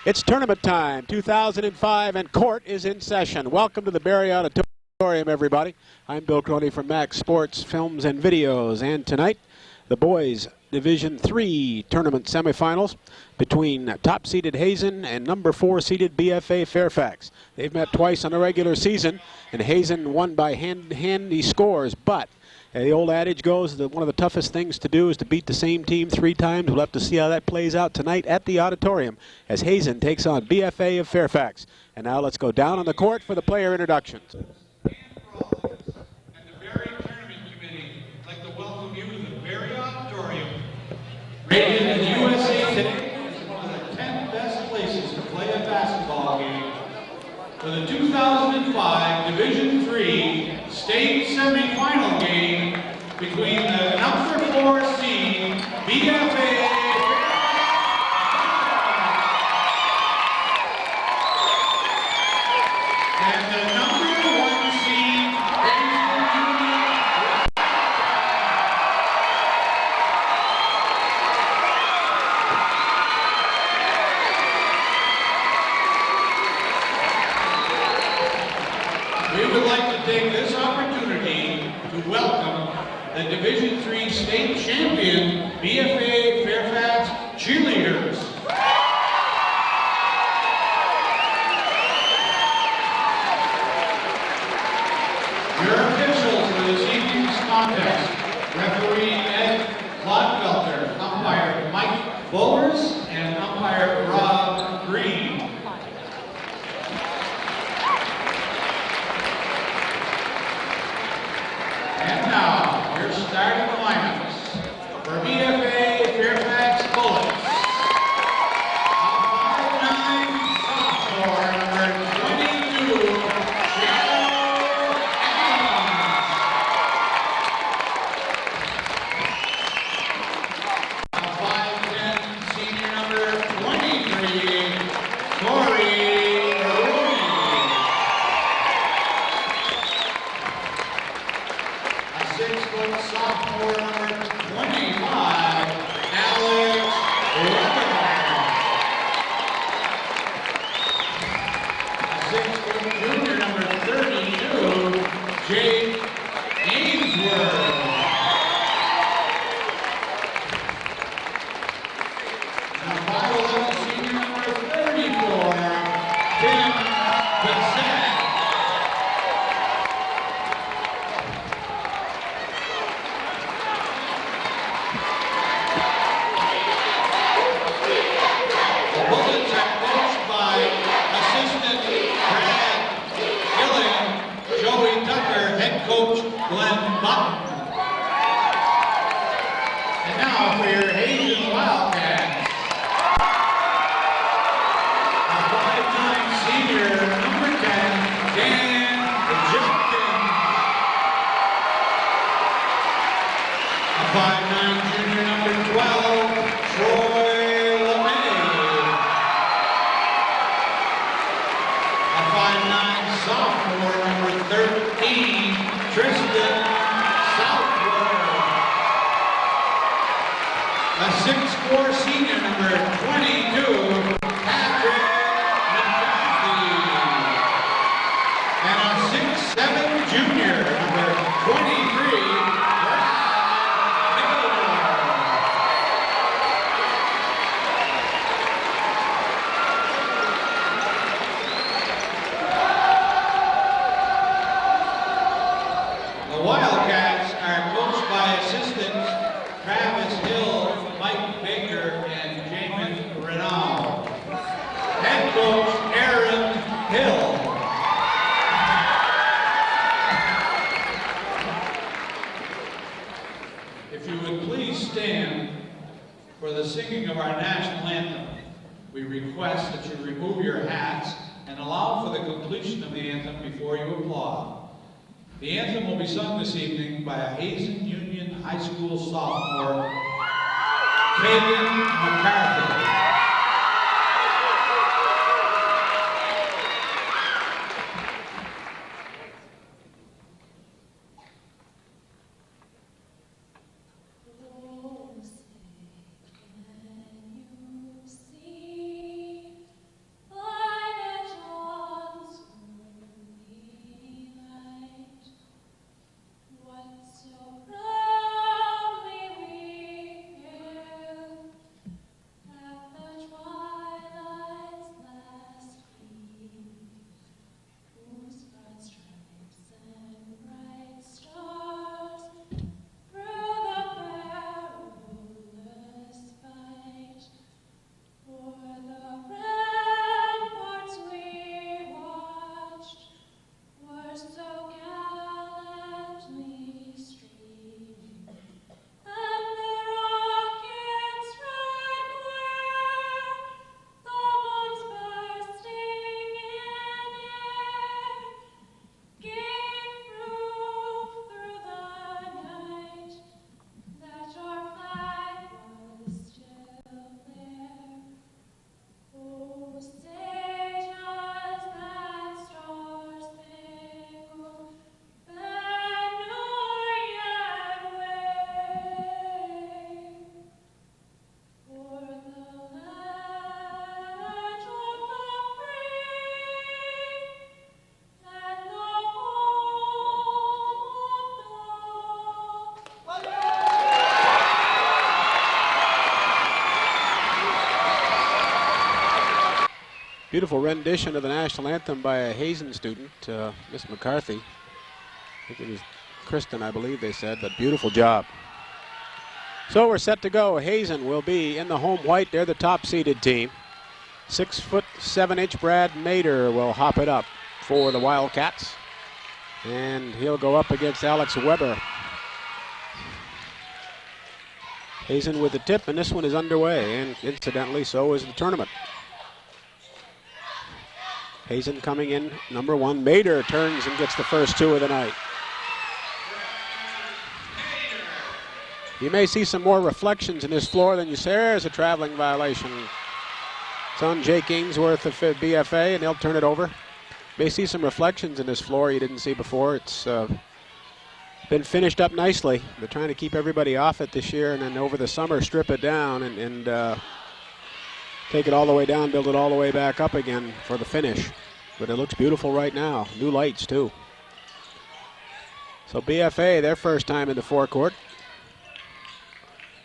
It's tournament time, 2005, and court is in session. Welcome to the Barry Auditorium, everybody. I'm Bill Coney from Max Sports, Films, and Videos. And tonight, the boys' Division III tournament semifinals between top-seeded Hazen and number 4-seeded BFA Fairfax. They've met twice in the regular season, and Hazen won by handy scores, but the old adage goes that one of the toughest things to do is to beat the same team 3 times. We'll have to see how that plays out tonight at the auditorium as Hazen takes on BFA of Fairfax. And now let's go down on the court for the player introductions. And the Barry Tournament Committee would like to welcome you to the Barry Auditorium. Rated in the USA today as one of the 10 best places to play a basketball game for the 2005 Division III state semifinal game between the number 4 seed BFA and the number 1 seed We would like to take this opportunity to welcome the Division III state champion BFA Fairfax cheerleaders. Your officials for this evening's contest: referee Ed Clodfelter, umpire Mike Bowers, and umpire Rob Green. And now, your starting lineups for BFA Fairfax Bullets. A 5'9" sophomore, number 22, Shadow Adams. A 5'10" senior, number 23, Corey Rooney. A 6-foot sophomore, number 25, Alex Weatherman. A 6-foot junior, number 32, Jake Ainsworth. And a 5'11" senior, number 34, Tim Bissett. The Bullets are coached by assistant Brad Gillen, Joey Tucker, head coach Glenn Button. And now for your Hazen Wildcats. A 5'9" senior, number 10, Dan Jenkins. A 5'9" junior, number 12, Troy LeMay. A 5'9" sophomore, number 13, Tristan Southward. A 6'4" senior, number 22, Patrick McCarthy. And a 6'7" junior, number 23, Brad Miller. The Wildcats are coached by assistants Travis Hill, Mike Baker, and Jamin Renaud. Head coach Aaron Hill. If you would please stand for the singing of our national anthem, we request that you remove your hats and allow for the completion of the anthem before you applaud. The anthem will be sung this evening by a Hazen Union High School sophomore, Caden McCarthy. Beautiful rendition of the national anthem by a Hazen student, Miss McCarthy. I think it was Kristen, I believe they said, but beautiful job. So we're set to go. Hazen will be in the home white. They're the top-seeded team. 6'7" Brad Mader will hop it up for the Wildcats. And he'll go up against Alex Weber. Hazen with the tip, and this one is underway. And incidentally, so is the tournament. Hazen coming in, number one. Mader turns and gets the first two of the night. You may see some more reflections in this floor than you say. There's a traveling violation. It's on Jake Ainsworth of BFA, and they'll turn it over. May see some reflections in this floor you didn't see before. It's been finished up nicely. They're trying to keep everybody off it this year, and then over the summer strip it down and take it all the way down, build it all the way back up again for the finish. But it looks beautiful right now. New lights, too. So BFA, their first time in the forecourt.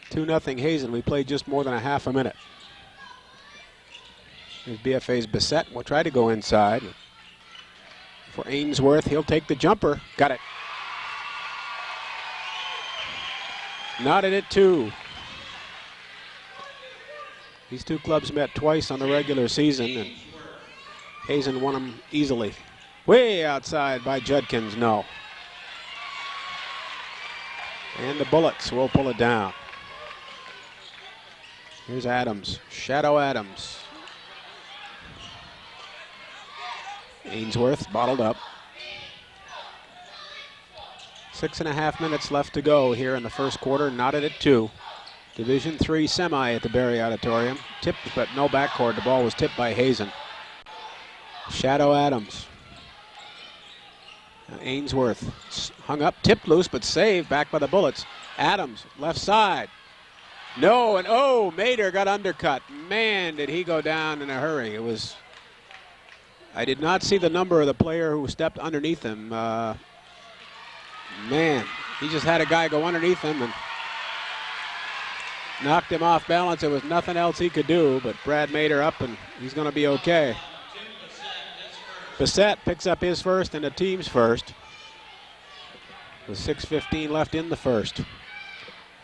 2-0 Hazen. We played just more than a half a minute. Here's BFA's Bissett. We'll try to go inside. For Ainsworth, he'll take the jumper. Got it. Knotted it, two. These two clubs met twice on the regular season, and Hazen won them easily. Way outside by Judkins, no. And the Bullets will pull it down. Here's Adams, Shadow Adams. Ainsworth bottled up. 6.5 minutes left to go here in the first quarter, knotted at 2. Division III semi at the Berry Auditorium. Tipped, but no backcourt. The ball was tipped by Hazen. Shadow Adams. Ainsworth hung up, tipped loose, but saved back by the Bullets. Adams, left side. No, and oh, Mader got undercut. Man, did he go down in a hurry. It was, I did not see the number of the player who stepped underneath him. Man, he just had a guy go underneath him and knocked him off balance. There was nothing else he could do, but Brad Mader up, and he's going to be okay. Bissett picks up his first and the team's first. With 6:15 left in the first.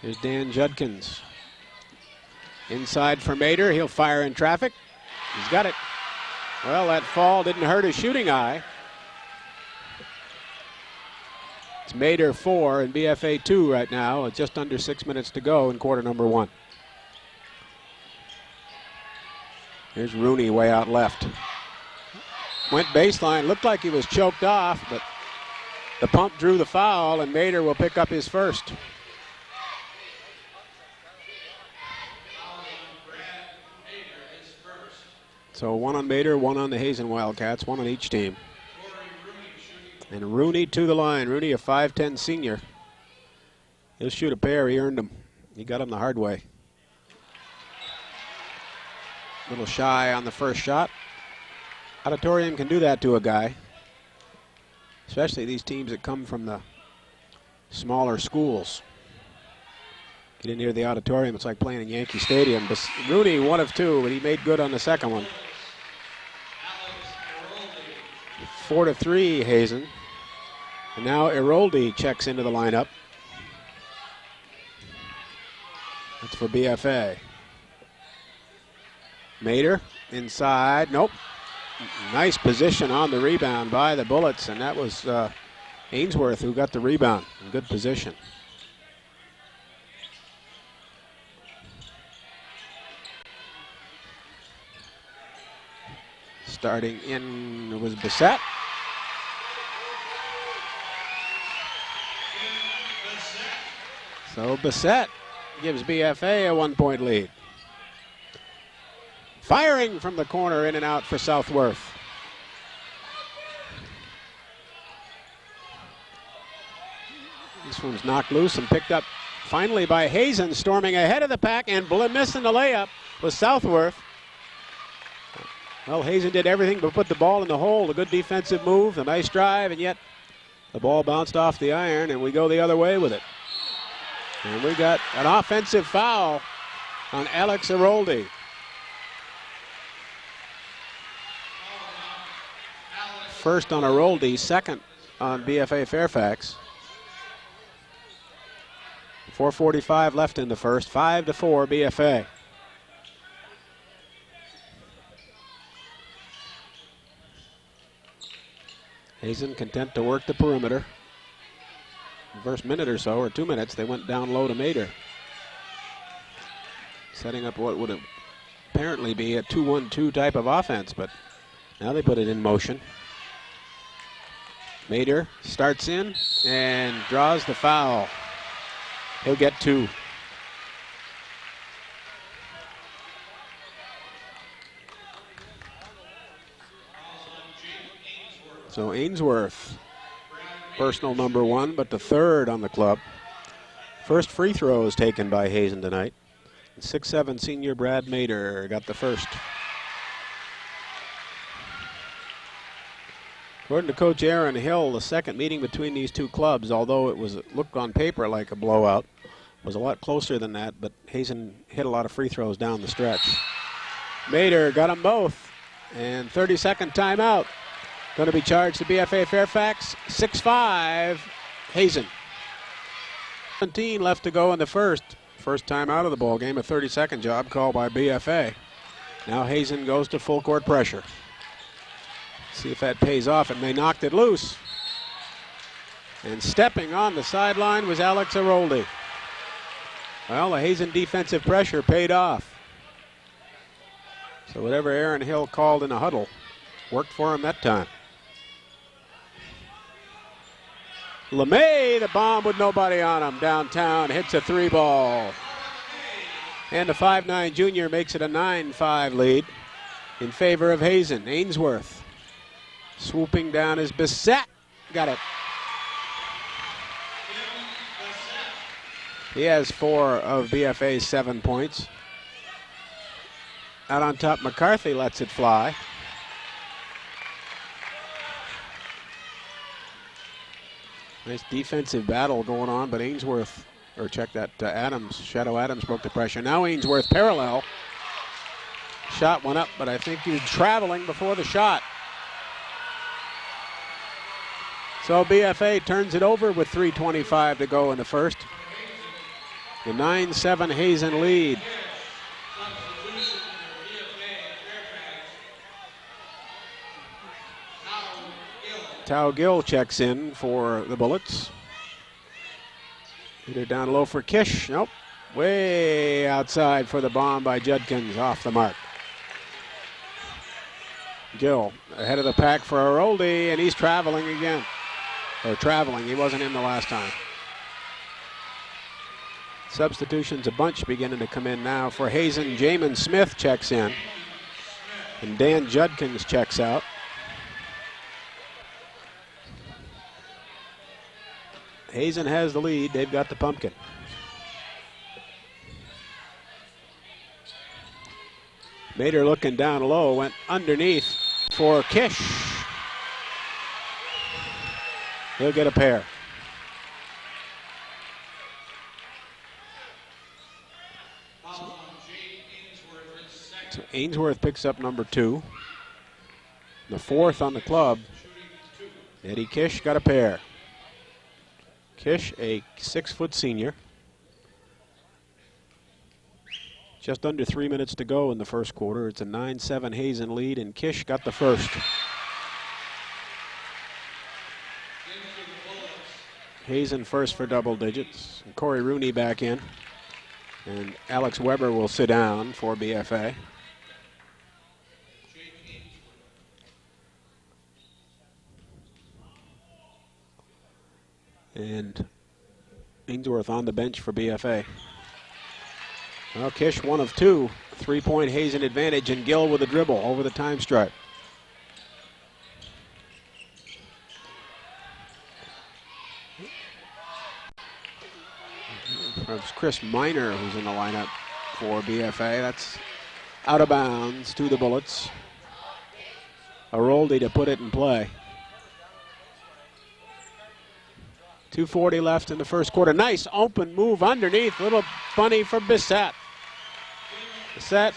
Here's Dan Judkins. Inside for Mader. He'll fire in traffic. He's got it. Well, that fall didn't hurt his shooting eye. It's Mader 4 and BFA 2 right now. With just under 6 minutes to go in quarter number 1. Here's Rooney way out left. Went baseline. Looked like he was choked off, but the pump drew the foul, and Mader will pick up his first. So one on Mader, one on the Hazen Wildcats, one on each team. And Rooney to the line. Rooney, a 5'10" senior. He'll shoot a pair. He earned them. He got them the hard way. A little shy on the first shot. Auditorium can do that to a guy. Especially these teams that come from the smaller schools. Get in near the Auditorium, it's like playing in Yankee Stadium. But Rooney, 1 of 2, but he made good on the second one. 4-3 Hazen. And now Eroldi checks into the lineup. That's for BFA. Mader inside, nope. Nice position on the rebound by the Bullets, and that was Ainsworth who got the rebound in good position. Starting in was Bissett. So Bissett gives BFA a 1-point lead. Firing from the corner, in and out for Southworth. This one's knocked loose and picked up finally by Hazen, storming ahead of the pack and missing the layup was Southworth. Well, Hazen did everything but put the ball in the hole. A good defensive move, a nice drive, and yet the ball bounced off the iron, and we go the other way with it. And we got an offensive foul on Alex Eroldi. first on Aroldi, second on BFA Fairfax. 4:45 left in the first, 5-4 BFA. Hazen content to work the perimeter. The first minute or so, or 2 minutes, they went down low to Mader, setting up what would apparently be a 2-1-2 type of offense, but now they put it in motion. Mader starts in and draws the foul. He'll get 2. So Ainsworth, personal number 1, but the 3rd on the club. First free throw is taken by Hazen tonight. 6'7" senior Brad Mader got the first. According to Coach Aaron Hill, the second meeting between these two clubs, although it looked on paper like a blowout, was a lot closer than that, but Hazen hit a lot of free throws down the stretch. Mader got them both, and 30-second timeout. Going to be charged to BFA Fairfax, 6-5, Hazen. 17 left to go in the first. First time out of the ball game, a 30-second job called by BFA. Now Hazen goes to full court pressure. See if that pays off, and they knocked it loose. And stepping on the sideline was Alex Aroldi. Well, the Hazen defensive pressure paid off. So whatever Aaron Hill called in a huddle worked for him that time. LeMay, the bomb with nobody on him downtown, hits a 3-ball. And the 5'9" junior makes it a 9-5 lead in favor of Hazen. Ainsworth swooping down is Bissett. Got it. He has 4 of BFA's 7 points. Out on top, McCarthy lets it fly. Nice defensive battle going on, but Ainsworth, or check that, Adams, Shadow Adams broke the pressure. Now Ainsworth parallel. Shot went up, but I think he was traveling before the shot. So BFA turns it over with 3:25 to go in the first. The 9-7 Hazen lead. Tao Gill checks in for the Bullets. Either down low for Kish. Nope. Way outside for the bomb by Judkins, off the mark. Gill ahead of the pack for Aroldi, and he's traveling again. Or traveling, he wasn't in the last time. Substitutions a bunch beginning to come in now. For Hazen, Jamin Smith checks in. And Dan Judkins checks out. Hazen has the lead. They've got the pumpkin. Mader looking down low, went underneath for Kish. He'll get a pair. So Ainsworth picks up number 2. The 4th on the club. Eddie Kish got a pair. Kish, a 6-foot senior. Just under 3 minutes to go in the first quarter. It's a 9-7 Hazen lead, and Kish got the first. Hazen first for double digits. And Corey Rooney back in. And Alex Weber will sit down for BFA. And Ainsworth on the bench for BFA. Well, Kish 1 of 2. 3-point Hazen advantage, and Gill with a dribble over the time stripe. It's Chris Miner who's in the lineup for BFA. That's out of bounds to the Bullets. Aroldi to put it in play. 2:40 left in the first quarter. Nice open move underneath. Little bunny for Bissett. Bissett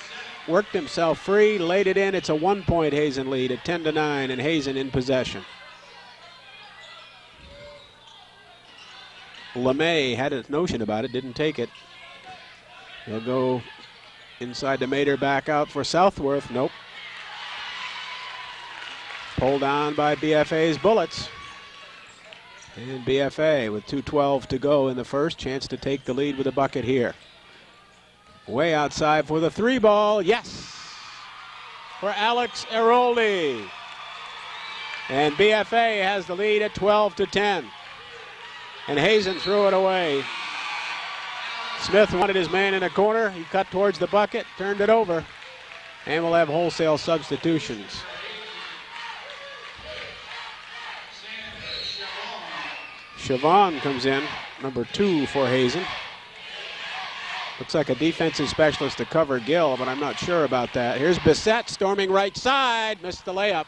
worked himself free, laid it in. It's a 1-point Hazen lead at 10-9, and Hazen in possession. LeMay had a notion about it, didn't take it. He'll go inside the Mater, back out for Southworth. Nope. Pulled down by BFA's Bullets. And BFA with 2:12 to go in the first. Chance to take the lead with a bucket here. Way outside for the 3-ball. Yes! For Alex Eroldi. And BFA has the lead at 12-10. And Hazen threw it away. Smith wanted his man in a corner. He cut towards the bucket, turned it over. And we'll have wholesale substitutions. Chavon comes in, number 2 for Hazen. Looks like a defensive specialist to cover Gill, but I'm not sure about that. Here's Bissett storming right side. Missed the layup.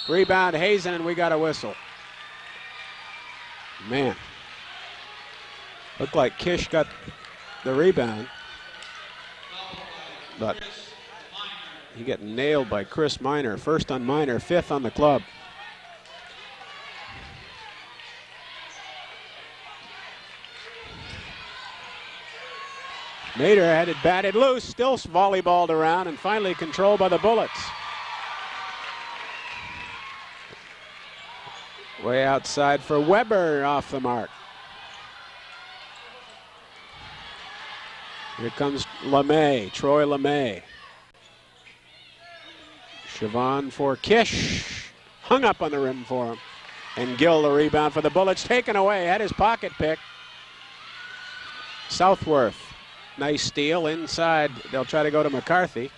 Rebound Hazen, and we got a whistle. Man. Looked like Kish got the rebound. But he got nailed by Chris Minor. First on Minor, 5th on the club. Mater had it batted loose, still volleyballed around, and finally controlled by the Bullets. Way outside for Weber, off the mark. Here comes LeMay, Troy LeMay. Chavon for Kish, hung up on the rim for him. And Gill, the rebound for the Bullets, taken away, had his pocket picked. Southworth. Nice steal inside. They'll try to go to McCarthy.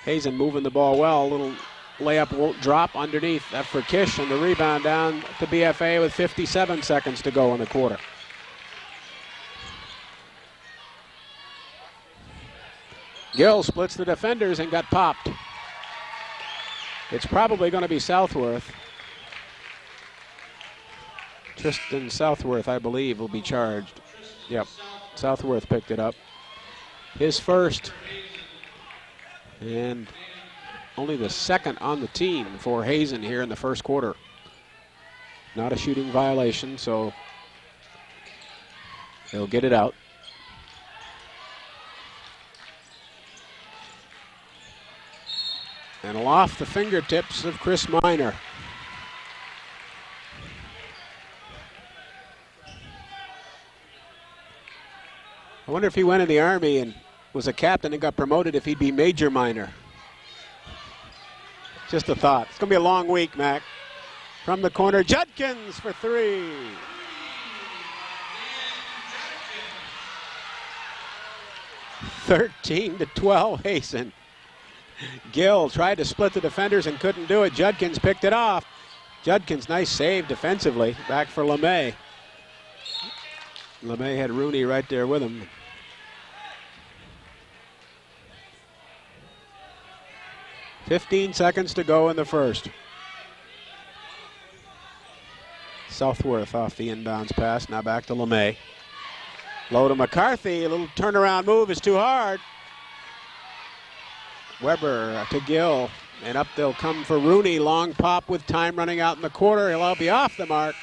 Hazen moving the ball well. A little layup won't drop underneath. That for Kish, and the rebound down to BFA with 57 seconds to go in the quarter. Gill splits the defenders and got popped. It's probably going to be Southworth. Tristan Southworth, I believe, will be charged. Yep, Southworth picked it up. His first, and only the second on the team for Hazen here in the first quarter. Not a shooting violation, so they'll get it out. And off the fingertips of Chris Minor. I wonder if he went in the Army and was a captain and got promoted, if he'd be Major Minor. Just a thought. It's going to be a long week, Mac. From the corner, Judkins for 3. (13-12) Hazen. Gill tried to split the defenders and couldn't do it. Judkins picked it off. Judkins, nice save defensively. Back for LeMay. LeMay had Rooney right there with him. .15 seconds to go in the first. Southworth off the inbounds pass. Now back to LeMay. Low to McCarthy. A little turnaround move is too hard. Weber to Gill. And up they'll come for Rooney. Long pop with time running out in the quarter. He'll all be off the mark.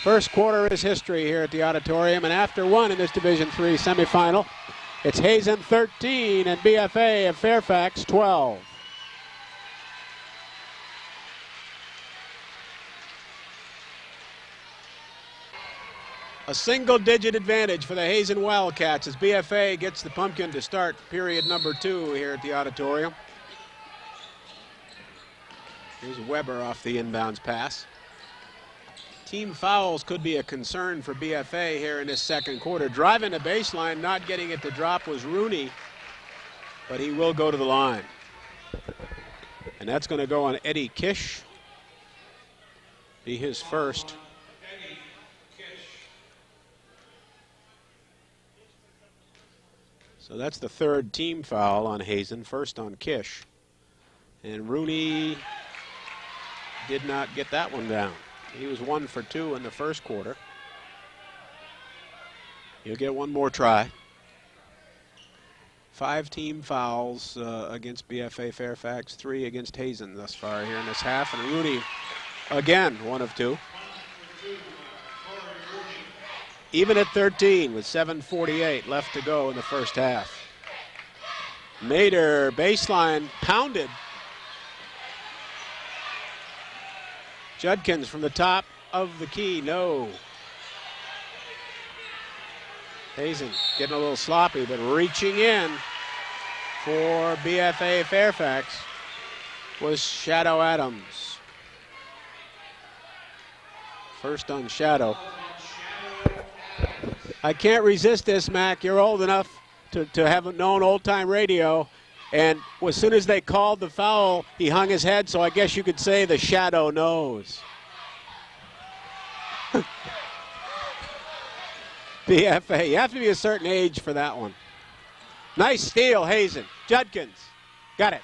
First quarter is history here at the Auditorium, and after one in this Division III semifinal, it's Hazen 13 and BFA of Fairfax 12. A single-digit advantage for the Hazen Wildcats as BFA gets the pumpkin to start period number 2 here at the Auditorium. Here's Weber off the inbounds pass. Team fouls could be a concern for BFA here in this second quarter. Driving the baseline, not getting it to drop was Rooney, but he will go to the line. And that's going to go on Eddie Kish. Be his first. So that's the third team foul on Hazen, first on Kish. And Rooney did not get that one down. He was 1 for 2 in the first quarter. He'll get one more try. 5 team fouls against BFA Fairfax, 3 against Hazen thus far here in this half. And Rooney, again, 1 of 2. Even at 13 with 7:48 left to go in the first half. Mader, baseline, pounded. Judkins from the top of the key, no. Hazen getting a little sloppy, but reaching in for BFA Fairfax was Shadow Adams. First on Shadow. I can't resist this, Mac. You're old enough to have known old-time radio. And as soon as they called the foul, he hung his head, so I guess you could say the Shadow knows. BFA, you have to be a certain age for that one. Nice steal, Hazen. Judkins, got it.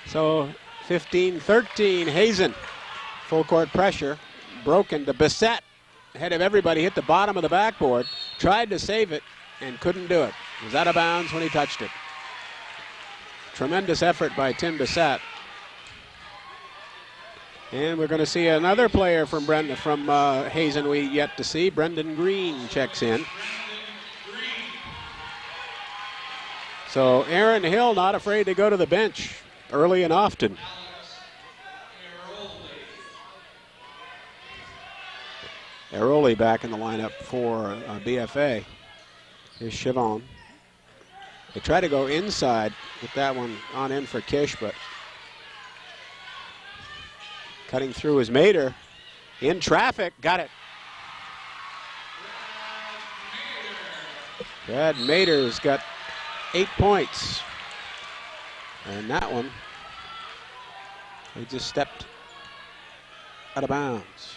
So 15-13, Hazen. Full court pressure, broken to Bissett. Ahead of everybody, hit the bottom of the backboard, tried to save it, and couldn't do it. Was out of bounds when he touched it. Tremendous effort by Tim Bissett. And we're going to see another player from Hazen we yet to see. Brendan Green checks in. So Aaron Hill not afraid to go to the bench early and often. Airoli back in the lineup for BFA. Here's Chivon. They try to go inside with that one on in for Kish, but cutting through is Mader. In traffic, got it. Brad Mader's got 8 points. And that one, he just stepped out of bounds.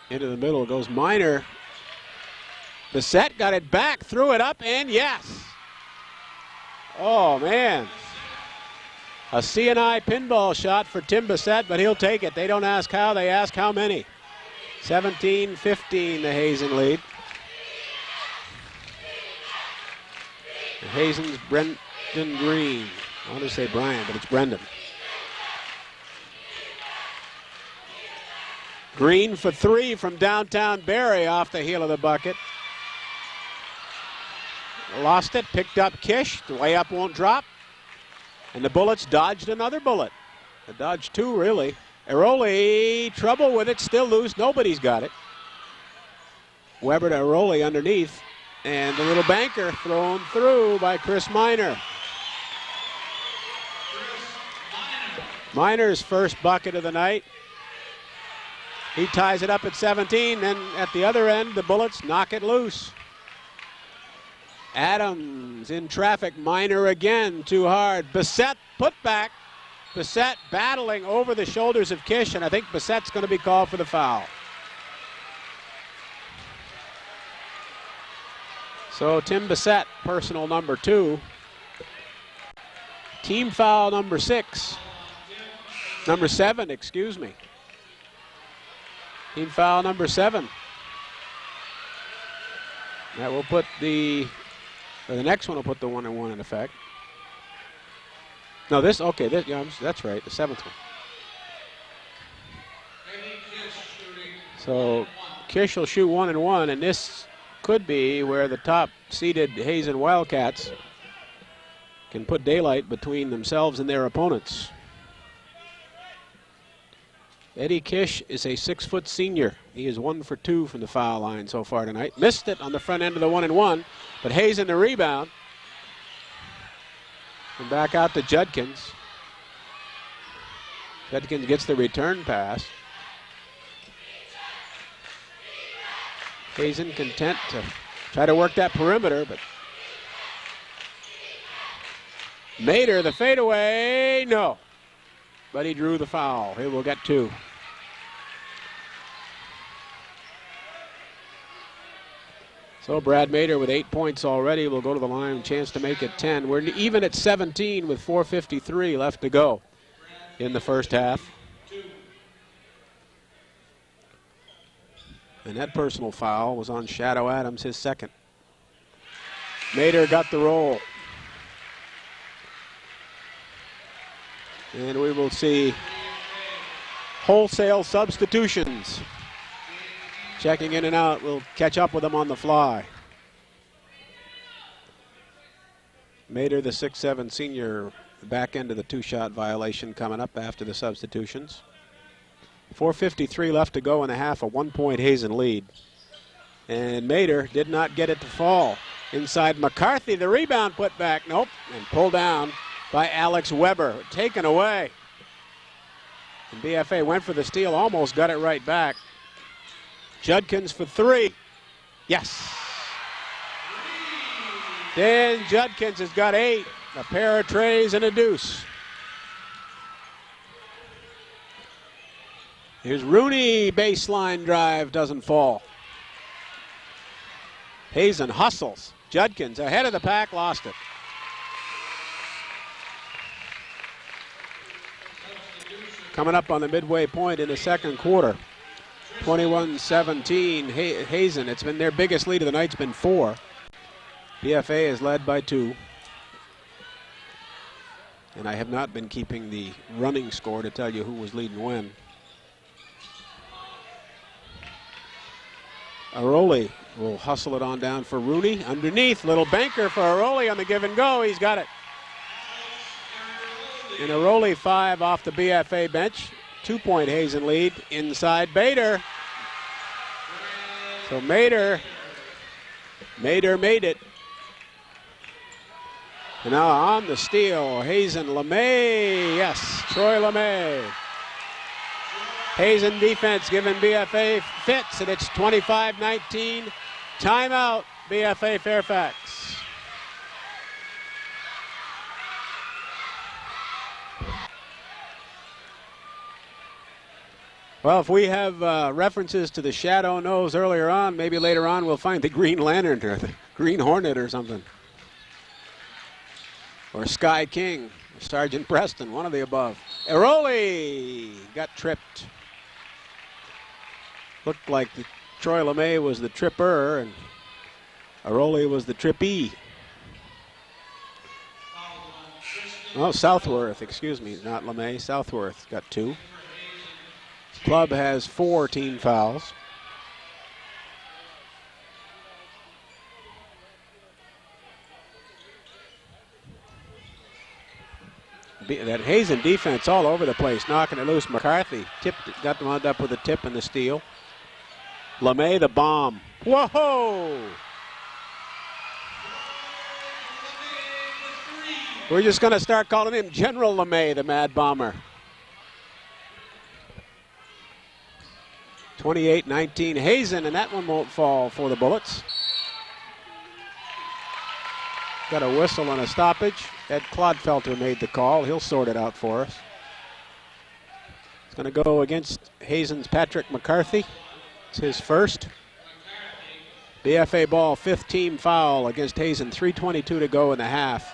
Into the middle goes Minor. Bissett got it back, threw it up, and yes. Oh, man. A CNI pinball shot for Tim Bissett, but he'll take it. They don't ask how, they ask how many. 17-15, the Hazen lead. And Hazen's Brendan Green. I want to say Brian, but it's Brendan. Green for 3 from downtown Barrie off the heel of the bucket. Lost it, picked up Kish. The layup won't drop. And the Bullets dodged another bullet. They dodged 2, really. Airoli, trouble with it, still loose. Nobody's got it. Weber to Airoli underneath. And the little banker thrown through by Chris Minor. Minor's first bucket of the night. He ties it up at 17, then at the other end, the Bullets knock it loose. Adams in traffic, Minor again, too hard. Bissett put back. Bissett battling over the shoulders of Kish, and I think Bissett's going to be called for the foul. So Tim Bissett, personal number 2. Team foul number 7, excuse me. Team foul number 7. That will put the next one will put the 1-and-1 in effect. No, that's right, the 7th one. So Kish will shoot 1-and-1, and this could be where the top-seeded Hazen Wildcats can put daylight between themselves and their opponents. Eddie Kish is a 6-foot senior. He is 1 for 2 from the foul line so far tonight. Missed it on the front end of the 1-and-1, but Hazen the rebound. And back out to Judkins. Judkins gets the return pass. Hazen content to try to work that perimeter, but Mader, the fadeaway, no. But he drew the foul. He will get 2. So Brad Mader with 8 points already will go to the line, chance to make it 10. We're even at 17 with 4:53 left to go in the first half. And that personal foul was on Shadow Adams, his second. Mader got the roll. And we will see wholesale substitutions. Checking in and out. We'll catch up with them on the fly. Mader, the 6'7" senior, back end of the two-shot violation coming up after the substitutions. 4:53 left to go in the half, a 1-point Hazen lead. And Mader did not get it to fall. Inside McCarthy, the rebound put back, nope, and pulled down by Alex Weber, taken away. And BFA went for the steal, almost got it right back. Judkins for three. Yes. Dan Judkins has got 8, a pair of trays and a deuce. Here's Rooney, baseline drive, doesn't fall. Hazen hustles. Judkins ahead of the pack, lost it. Coming up on the midway point in the second quarter. 21-17 Hazen. It's been their biggest lead of the night. It's been 4. BFA is led by 2. And I have not been keeping the running score to tell you who was leading when. Aroli will hustle it on down for Rooney. Underneath, little banker for Aroli on the give and go. He's got it. And Aroli 5 off the BFA bench. 2-point Hazen lead. Inside Bader. So Mader made it. And now on the steal, Hazen LeMay. Yes, Troy LeMay. Hazen defense giving BFA fits, and it's 25-19. Timeout, BFA Fairfax. Well, if we have references to the Shadow Nose earlier on, maybe later on we'll find the Green Lantern or the Green Hornet or something. Or Sky King, Sergeant Preston, one of the above. Aroli got tripped. Looked like Troy LeMay was the tripper and Aroli was the trippee. Oh, Southworth, excuse me, not LeMay. Southworth got 2. Club has 4 team fouls. That Hazen defense all over the place, knocking it loose. McCarthy got wound up with a tip and the steal. LeMay the bomb. Whoa! We're just going to start calling him General LeMay, the Mad Bomber. 28-19 Hazen, and that one won't fall for the Bullets. Got a whistle and a stoppage. Ed Clodfelter made the call. He'll sort it out for us. It's going to go against Hazen's Patrick McCarthy. It's his first. BFA ball, 5th team foul against Hazen. 3:22 to go in the half.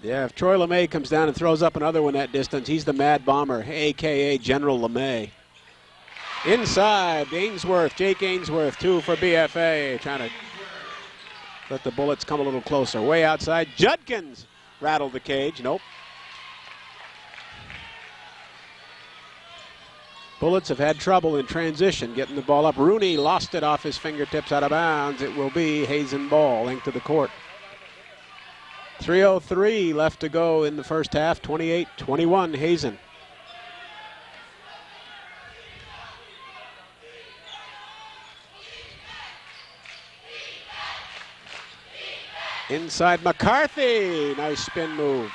Yeah, if Troy LeMay comes down and throws up another one that distance, he's the Mad Bomber, a.k.a. General LeMay. Inside, Ainsworth, Jake Ainsworth, 2 for BFA, trying to let the Bullets come a little closer. Way outside, Judkins rattled the cage, nope. Bullets have had trouble in transition getting the ball up. Rooney lost it off his fingertips out of bounds. It will be Hazen ball, linked to the court. 3:03 left to go in the first half, 28-21 Hazen. Inside McCarthy, nice spin move.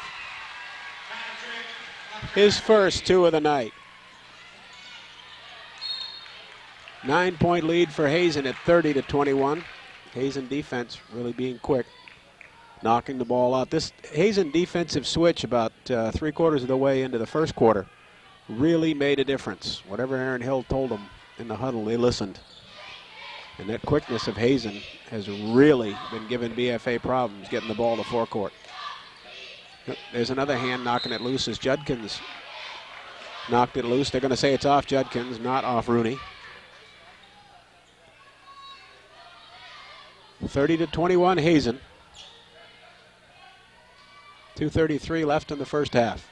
His first 2 of the night. 9-point lead for Hazen at 30-21. Hazen defense really being quick, knocking the ball out. This Hazen defensive switch about 3/4 of the way into the first quarter really made a difference. Whatever Aaron Hill told them in the huddle, they listened. And that quickness of Hazen has really been giving BFA problems getting the ball to forecourt. There's another hand knocking it loose as Judkins knocked it loose. They're going to say it's off Judkins, not off Rooney. 30-21 Hazen. 2:33 left in the first half.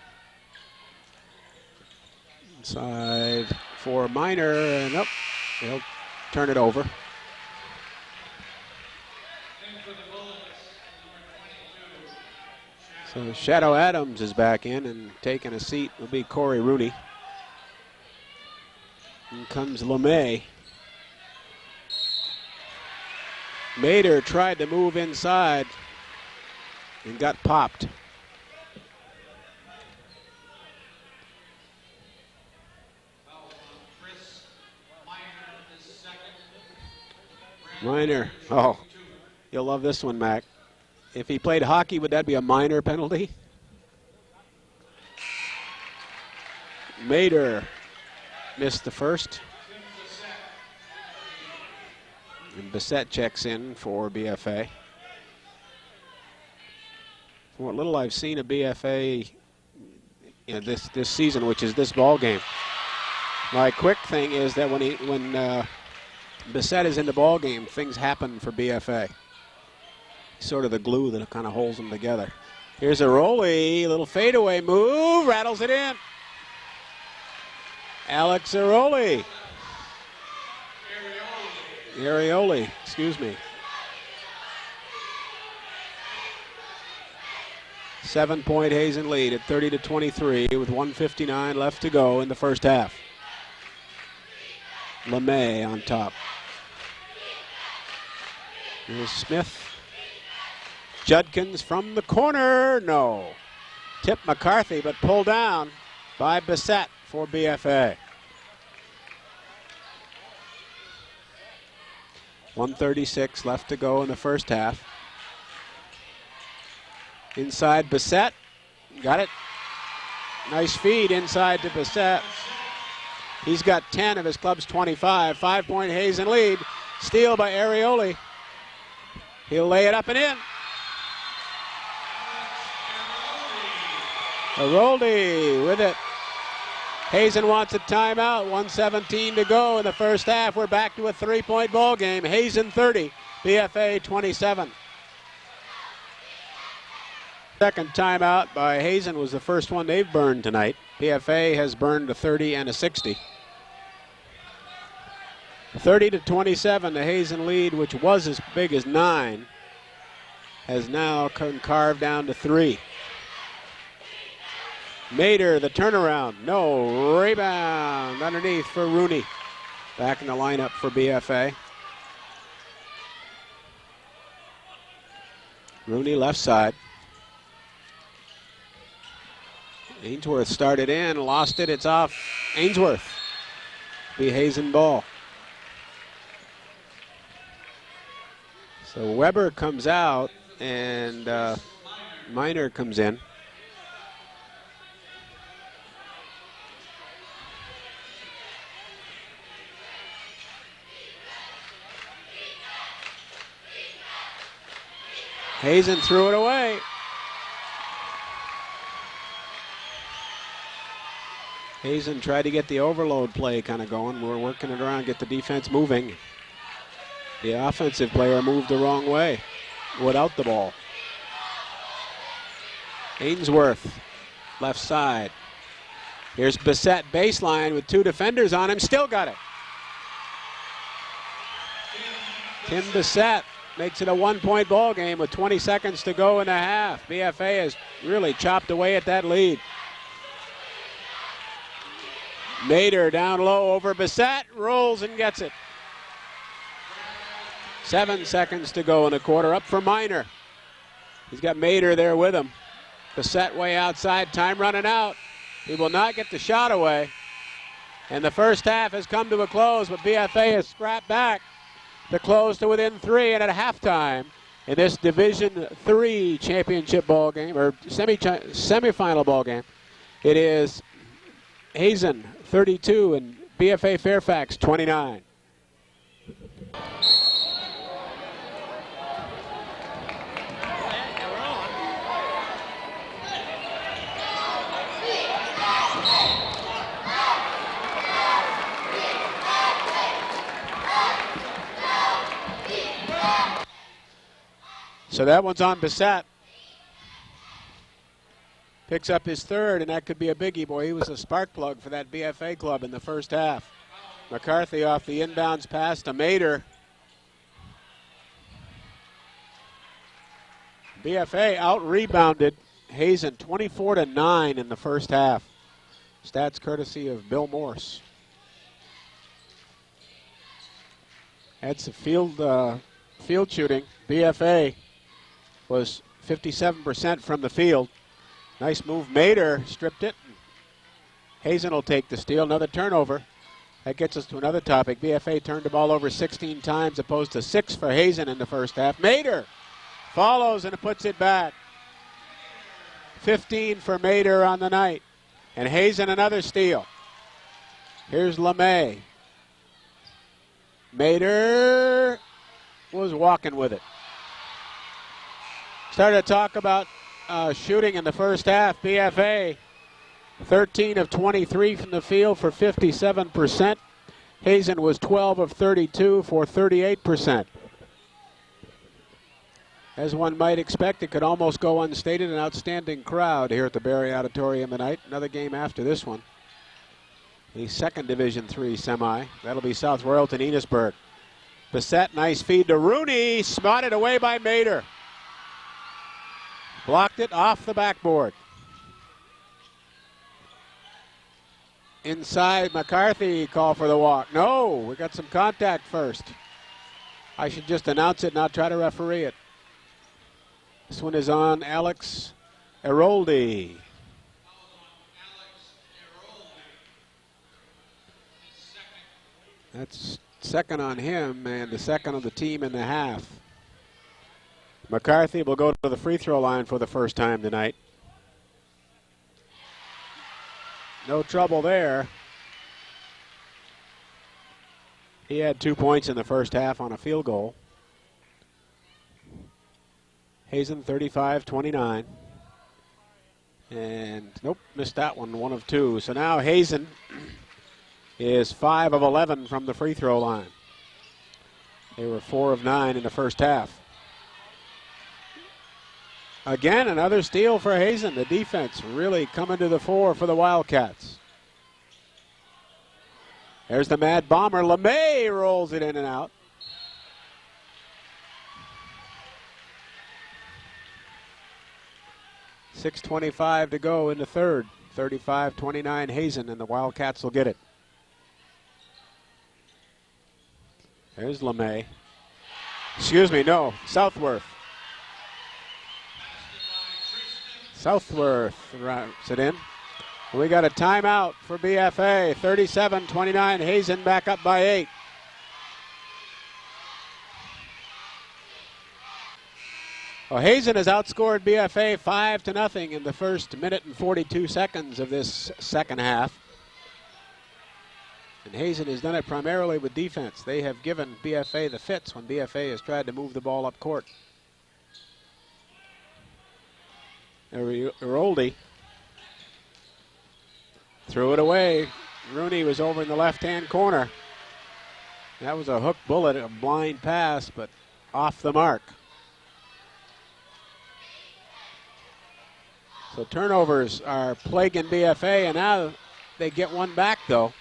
Inside for Minor, and nope, he'll turn it over. So Shadow Adams is back in, and taking a seat will be Corey Rooney. In comes LeMay. Mader tried to move inside and got popped. Minor. Oh, you'll love this one, Mac. If he played hockey, would that be a minor penalty? Mader missed the first. And Bissett checks in for BFA. From what little I've seen of BFA this season, which is this ball game, my quick thing is that when Bissett is in the ball game, things happen for BFA. Sort of the glue that kind of holds them together. Here's a Rowley, little fadeaway move, rattles it in. Alex Aroli. Arioli, excuse me. 7-point Hazen lead at 30-23 with 1:59 left to go in the first half. LeMay on top. Here's Smith. Judkins from the corner, no. Tip McCarthy, but pulled down by Bissett for BFA. 1:36 left to go in the first half. Inside Bissett, got it. Nice feed inside to Bissett. He's got 10 of his club's 25. 5-point Hazen lead. Steal by Arioli. He'll lay it up and in. Aroldi with it. Hazen wants a timeout. 1:17 to go in the first half. We're back to a 3-point ball game. Hazen 30, BFA 27. Second timeout by Hazen was the first one they've burned tonight. BFA has burned a 30 and a 60. 30-27, the Hazen lead, which was as big as 9, has now carved down to 3. Mader, the turnaround, no, rebound underneath for Rooney. Back in the lineup for BFA. Rooney left side. Ainsworth started in, lost it, it's off Ainsworth. Be Hazen ball. So Weber comes out and Minor comes in. Hazen threw it away. Hazen tried to get the overload play kind of going. We're working it around, get the defense moving. The offensive player moved the wrong way without the ball. Ainsworth, left side. Here's Bissett baseline with 2 defenders on him, still got it. Tim Bissett makes it a 1-point ball game with 20 seconds to go in the half. BFA has really chopped away at that lead. Mader down low over Bissett, rolls and gets it. 7 seconds to go in the quarter, up for Minor. He's got Mader there with him. Bissett way outside, time running out. He will not get the shot away. And the first half has come to a close, but BFA has scrapped back to close to within 3, and at halftime in this Division III championship ball game, or semifinal ball game, it is Hazen 32 and BFA Fairfax 29. So that one's on Bissett. Picks up his third, and that could be a biggie, boy. He was a spark plug for that BFA club in the first half. McCarthy off the inbounds pass to Mader. BFA out-rebounded Hazen 24-9 in the first half. Stats courtesy of Bill Morse. Had some field shooting. BFA was 57% from the field. Nice move. Mader stripped it. Hazen will take the steal. Another turnover. That gets us to another topic. BFA turned the ball over 16 times opposed to 6 for Hazen in the first half. Mader follows and puts it back. 15 for Mader on the night. And Hazen another steal. Here's LeMay. Mader was walking with it. Started to talk about shooting in the first half. BFA 13 of 23 from the field for 57%. Hazen was 12 of 32 for 38%. As one might expect, it could almost go unstated. An outstanding crowd here at the Barry Auditorium tonight. Another game after this one. The second Division III semi. That'll be South Royalton, Enosburg. Bissett, nice feed to Rooney. Spotted away by Mader. Blocked it off the backboard. Inside, McCarthy call for the walk. No, we got some contact first. I should just announce it, not try to referee it. This one is on Alex Eroldi. That's second on him and the second on the team in the half. McCarthy will go to the free throw line for the first time tonight. No trouble there. He had 2 points in the first half on a field goal. Hazen 35-29. And nope, missed that one of two. So now Hazen is 5 of 11 from the free throw line. They were 4 of 9 in the first half. Again, another steal for Hazen. The defense really coming to the fore for the Wildcats. There's the Mad Bomber. LeMay rolls it in and out. .6:25 to go in the third. 35-29 Hazen, and the Wildcats will get it. There's LeMay. Excuse me, no, Southworth. Southworth routes it in. We got a timeout for BFA. 37-29. Hazen back up by 8. Well, Hazen has outscored BFA 5-0 in the first minute and 42 seconds of this second half. And Hazen has done it primarily with defense. They have given BFA the fits when BFA has tried to move the ball up court. Eroldi threw it away. Rooney was over in the left-hand corner. That was a hook bullet, a blind pass, but off the mark. So turnovers are plaguing BFA, and now they get one back, though.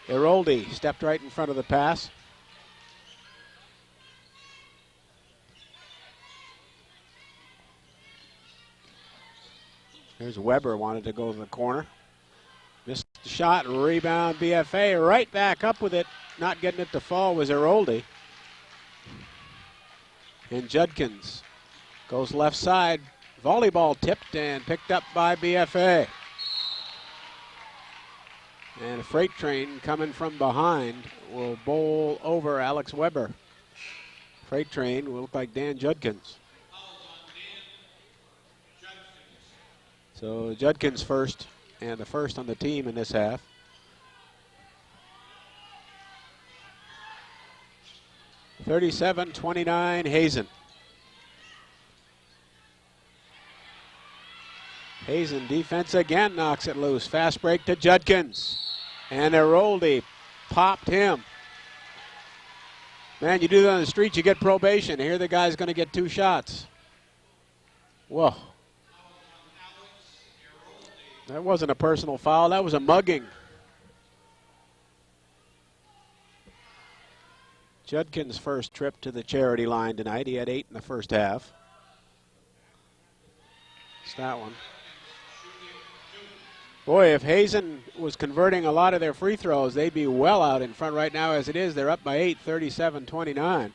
Eroldi stepped right in front of the pass. There's Weber, wanted to go to the corner. Missed the shot, rebound BFA, right back up with it. Not getting it to fall was Eroldi. And Judkins goes left side. Volleyball tipped and picked up by BFA. And a freight train coming from behind will bowl over Alex Weber. Freight train will look like Dan Judkins. So Judkins first, and the first on the team in this half. 37-29 Hazen. Hazen defense again knocks it loose. Fast break to Judkins. And Eroldi popped him. Man, you do that on the street, you get probation. Here the guy's going to get 2 shots. Whoa. That wasn't a personal foul. That was a mugging. Judkins' first trip to the charity line tonight. He had 8 in the first half. It's that one. Boy, if Hazen was converting a lot of their free throws, they'd be well out in front right now. As it is, they're up by 8, 37-29.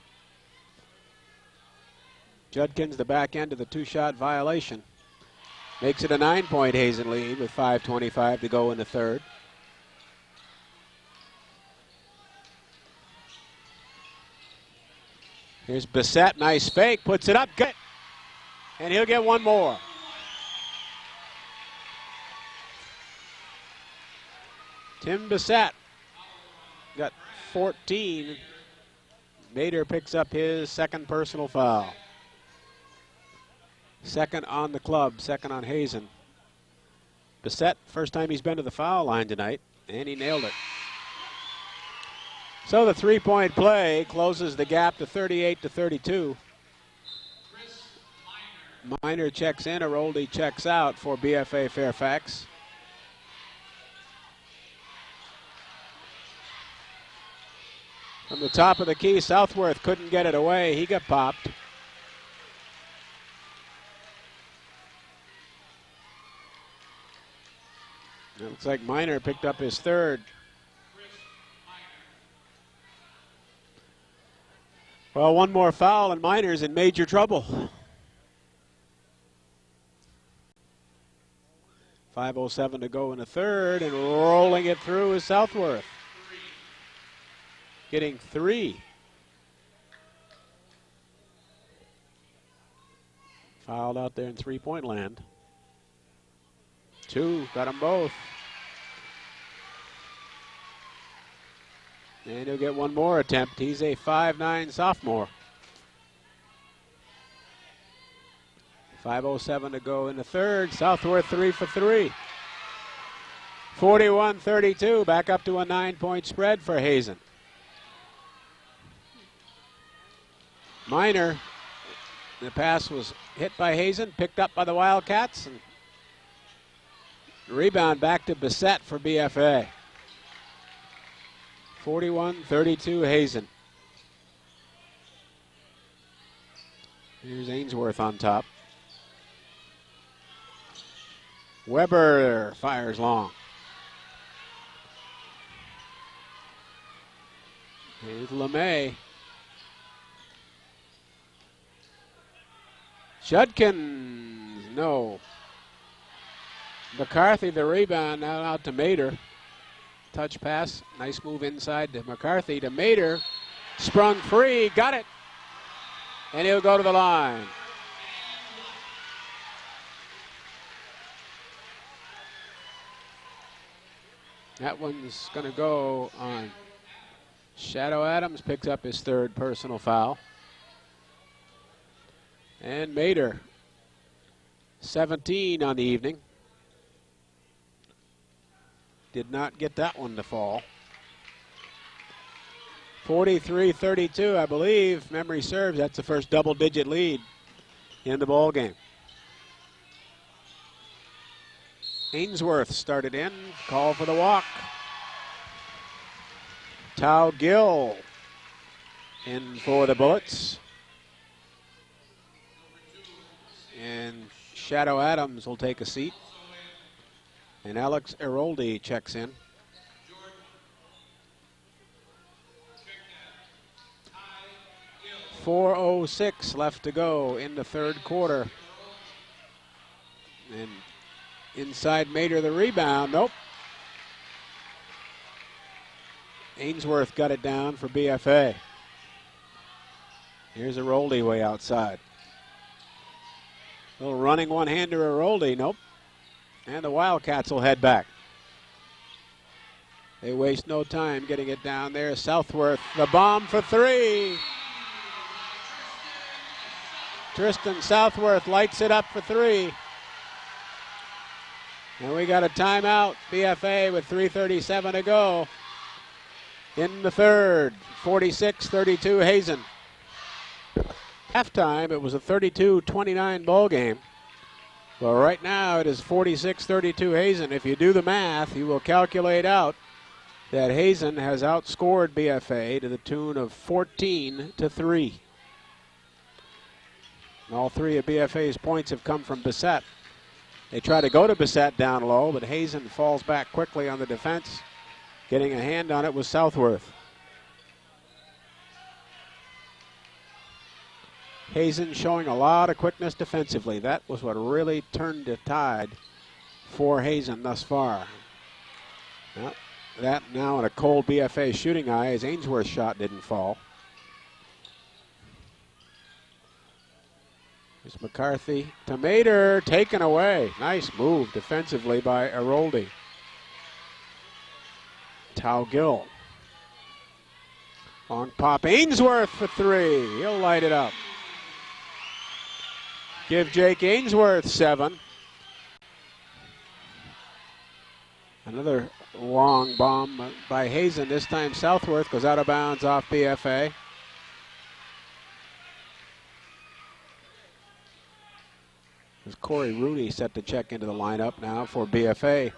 Judkins, the back end of the 2-shot violation. Makes it a 9-point Hazen lead with 5:25 to go in the third. Here's Bissett, nice fake, puts it up, get it. And he'll get one more. Tim Bissett got 14. Mader picks up his second personal foul. Second on the club, second on Hazen. Bissett, first time he's been to the foul line tonight, and he nailed it. So the 3-point play closes the gap to 38-32. Minor checks in, Eroldi checks out for BFA Fairfax. From the top of the key, Southworth couldn't get it away. He got popped. It looks like Minor picked up his third. Well, one more foul and Minor's in major trouble. 5:07 to go in the third, and rolling it through is Southworth. Getting 3. Fouled out there in 3-point land. 2, got them both. And he'll get one more attempt. He's a 5'9" sophomore. 5:07 to go in the third. Southworth 3 for 3. 41-32, back up to a 9-point spread for Hazen. Minor, the pass was hit by Hazen, picked up by the Wildcats, and rebound back to Bissett for BFA. 41-32 Hazen. Here's Ainsworth on top. Weber fires long. Here's LeMay. Judkins, no. McCarthy the rebound, now out to Mader. Touch pass, nice move inside to McCarthy to Mader. Sprung free, got it. And he'll go to the line. That one's going to go on. Shadow Adams picks up his third personal foul. And Mader, 17 on the evening. Did not get that one to fall. 43-32, I believe, memory serves, that's the first double-digit lead in the ball game. Ainsworth started in, call for the walk. Tao Gill in for the Bullets. And Shadow Adams will take a seat. And Alex Eroldi checks in. 4:06 left to go in the third quarter. And inside Mader the rebound. Nope. Ainsworth got it down for BFA. Here's Eroldi way outside. Little running one-hander Eroldi. Nope. And the Wildcats will head back. They waste no time getting it down there. Southworth, the bomb for 3. Tristan Southworth lights it up for three. And we got a timeout, BFA, with 3:37 to go in the third. 46-32 Hazen. Halftime, it was a 32-29 ball game. Well, right now it is 46-32 Hazen. If you do the math, you will calculate out that Hazen has outscored BFA to the tune of 14-3. And all three of BFA's points have come from Bissett. They try to go to Bissett down low, but Hazen falls back quickly on the defense. Getting a hand on it was Southworth. Hazen showing a lot of quickness defensively. That was what really turned the tide for Hazen thus far. Well, that now in a cold BFA shooting eye as Ainsworth's shot didn't fall. Here's McCarthy to Mater, taken away. Nice move defensively by Aroldi. Taugill. Long pop, Ainsworth for three. He'll light it up. Give Jake Ainsworth 7. Another long bomb by Hazen. This time Southworth goes out of bounds off BFA. There's Corey Rooney set to check into the lineup now for BFA.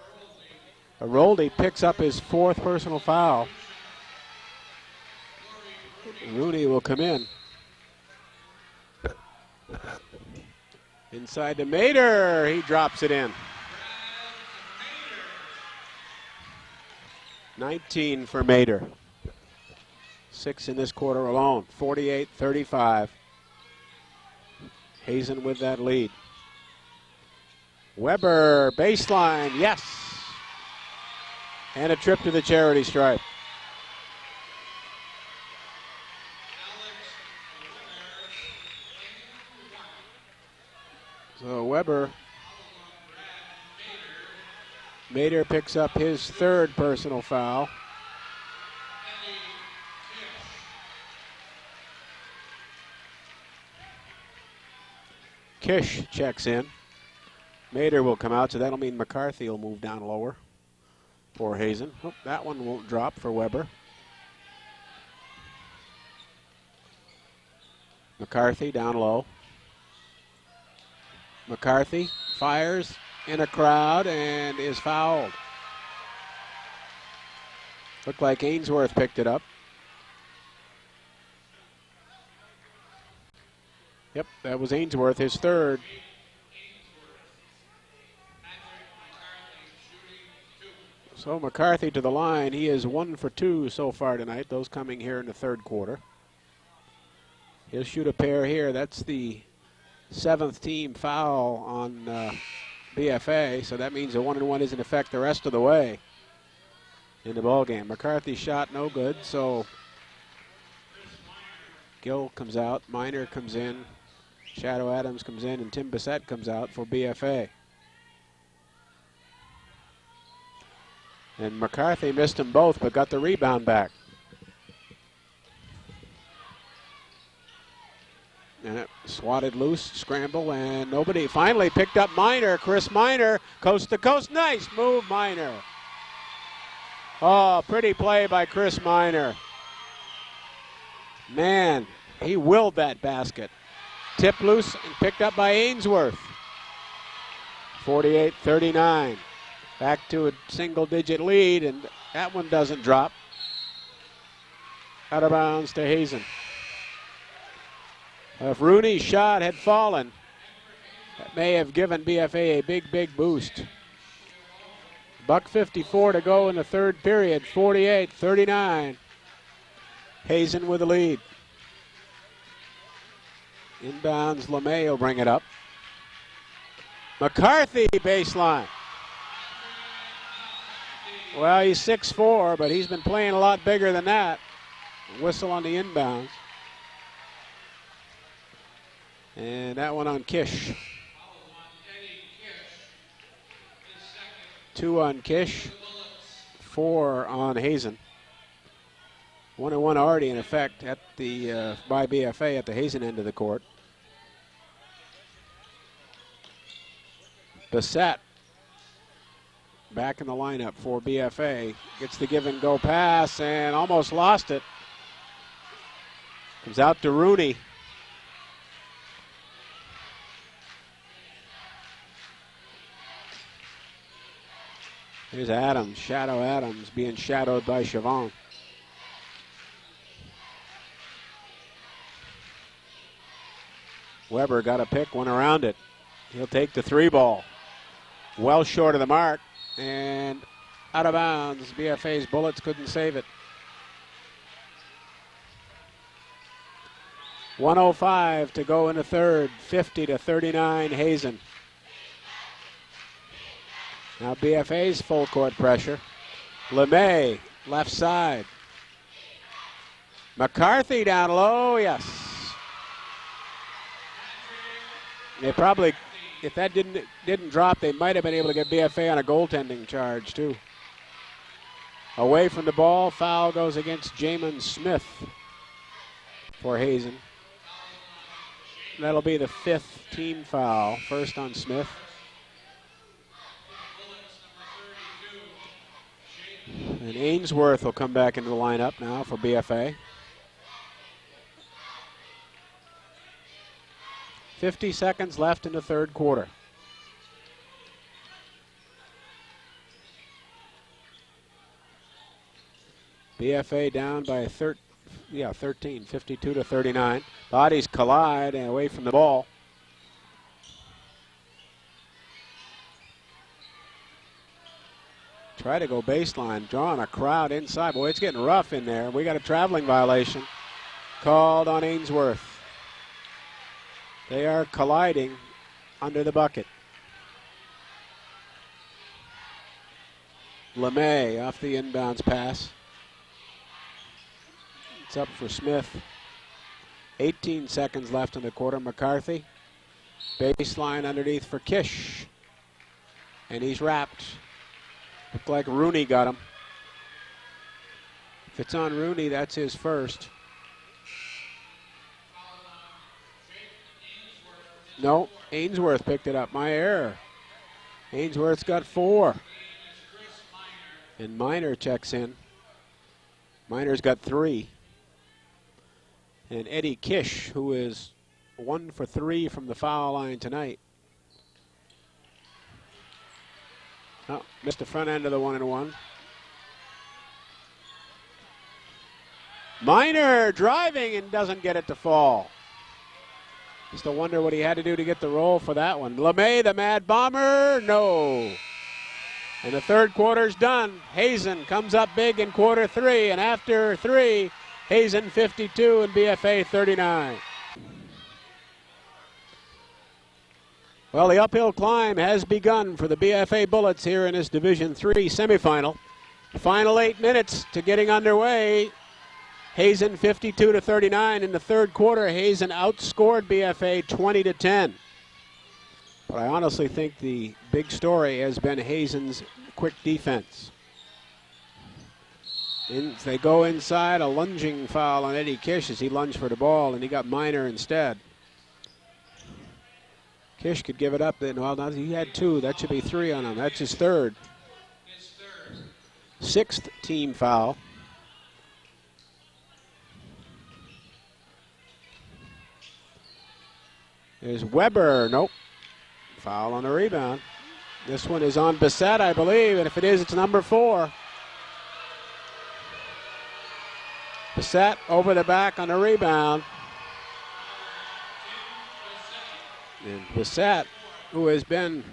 Aroldi picks up his 4th personal foul. Rooney will come in. Inside to Mater, he drops it in. 19 for Mater. 6 in this quarter alone. 48-35. Hazen with that lead. Weber, baseline, yes. And a trip to the charity stripe. So Weber, Mater picks up his 3rd personal foul. Kish checks in. Mater will come out, so that'll mean McCarthy will move down lower for Hazen. Oh, that one won't drop for Weber. McCarthy down low. McCarthy fires in a crowd and is fouled. Looked like Ainsworth picked it up. Yep, that was Ainsworth, his 3rd. So McCarthy to the line. He is 1 for 2 so far tonight, those coming here in the 3rd quarter. He'll shoot a pair here. That's the 7th team foul on BFA, so that means the 1-and-1 is in effect the rest of the way in the ball game. McCarthy's shot no good, so Gill comes out, Miner comes in, Shadow Adams comes in, and Tim Bissett comes out for BFA. And McCarthy missed them both, but got the rebound back. And it swatted loose, scramble, and nobody finally picked up Miner. Chris Miner, coast to coast. Nice move, Miner. Oh, pretty play by Chris Miner. Man, he willed that basket. Tipped loose and picked up by Ainsworth. 48-39. Back to a single-digit lead, and that one doesn't drop. Out of bounds to Hazen. If Rooney's shot had fallen, that may have given BFA a big boost. $1:54 to go in the 3rd period, 48-39. Hazen with the lead. Inbounds, LeMay will bring it up. McCarthy baseline. Well, he's 6'4", but he's been playing a lot bigger than that. Whistle on the inbounds. And that one on Kish. 2 on Kish, 4 on Hazen. 1-and-1 already in effect at the by BFA at the Hazen end of the court. Bissett back in the lineup for BFA. Gets the give and go pass and almost lost it. Comes out to Rooney. Here's Adams, Shadow Adams, being shadowed by Chavon. Weber got a pick, went around it. He'll take the 3 ball. Well short of the mark and out of bounds. BFA's Bullets couldn't save it. 1:05 to go in the third, 50-39 Hazen. Now BFA's full court pressure. LeMay, left side. McCarthy down low, yes. They probably, if that didn't drop, they might have been able to get BFA on a goaltending charge too. Away from the ball, foul goes against Jamin Smith for Hazen. That'll be the 5th team foul, first on Smith. And Ainsworth will come back into the lineup now for BFA. 50 seconds left in the third quarter. BFA down by 13, 52-39. Bodies collide and away from the ball. Try to go baseline, drawing a crowd inside. Boy, it's getting rough in there. We got a traveling violation called on Ainsworth. They are colliding under the bucket. LeMay off the inbounds pass. It's up for Smith. 18 seconds left in the quarter. McCarthy. Baseline underneath for Kish. And he's wrapped. Looked like Rooney got him. If it's on Rooney, that's his first. No, Ainsworth picked it up. My error. Ainsworth's got 4. And Miner checks in. Miner's got 3. And Eddie Kish, who is 1 for 3 from the foul line tonight. Oh, missed the front end of the 1-and-1. Miner driving and doesn't get it to fall. Just to wonder what he had to do to get the roll for that one. LeMay, the Mad Bomber, no. And the third quarter's done. Hazen comes up big in quarter 3, and after 3, Hazen 52 and BFA 39. Well, the uphill climb has begun for the BFA Bullets here in this Division III semifinal. Final 8 minutes to getting underway. Hazen 52-39 in the third quarter. Hazen outscored BFA 20-10. But I honestly think the big story has been Hazen's quick defense. They go inside, a lunging foul on Eddie Kish as he lunged for the ball, and he got Miner instead. Kish could give it up. Well, he had 2. That should be 3 on him. That's his third. 6th team foul. There's Weber. Nope. Foul on the rebound. This one is on Bissett, I believe, and if it is, it's number 4. Bissett over the back on the rebound. And Bissett, who has been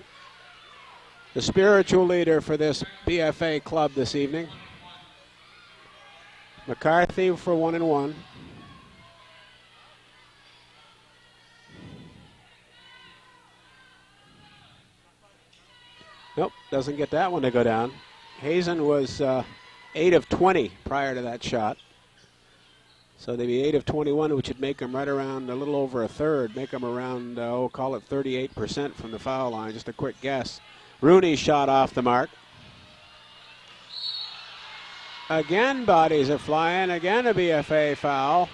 the spiritual leader for this BFA club this evening. McCarthy for 1-and-1. Nope, doesn't get that one to go down. Hazen was 8 of 20 prior to that shot. So they'd be 8 of 21, which would make them right around a little over a third, make them around, call it 38% from the foul line, just a quick guess. Rooney shot off the mark. Again, bodies are flying. Again, a BFA foul.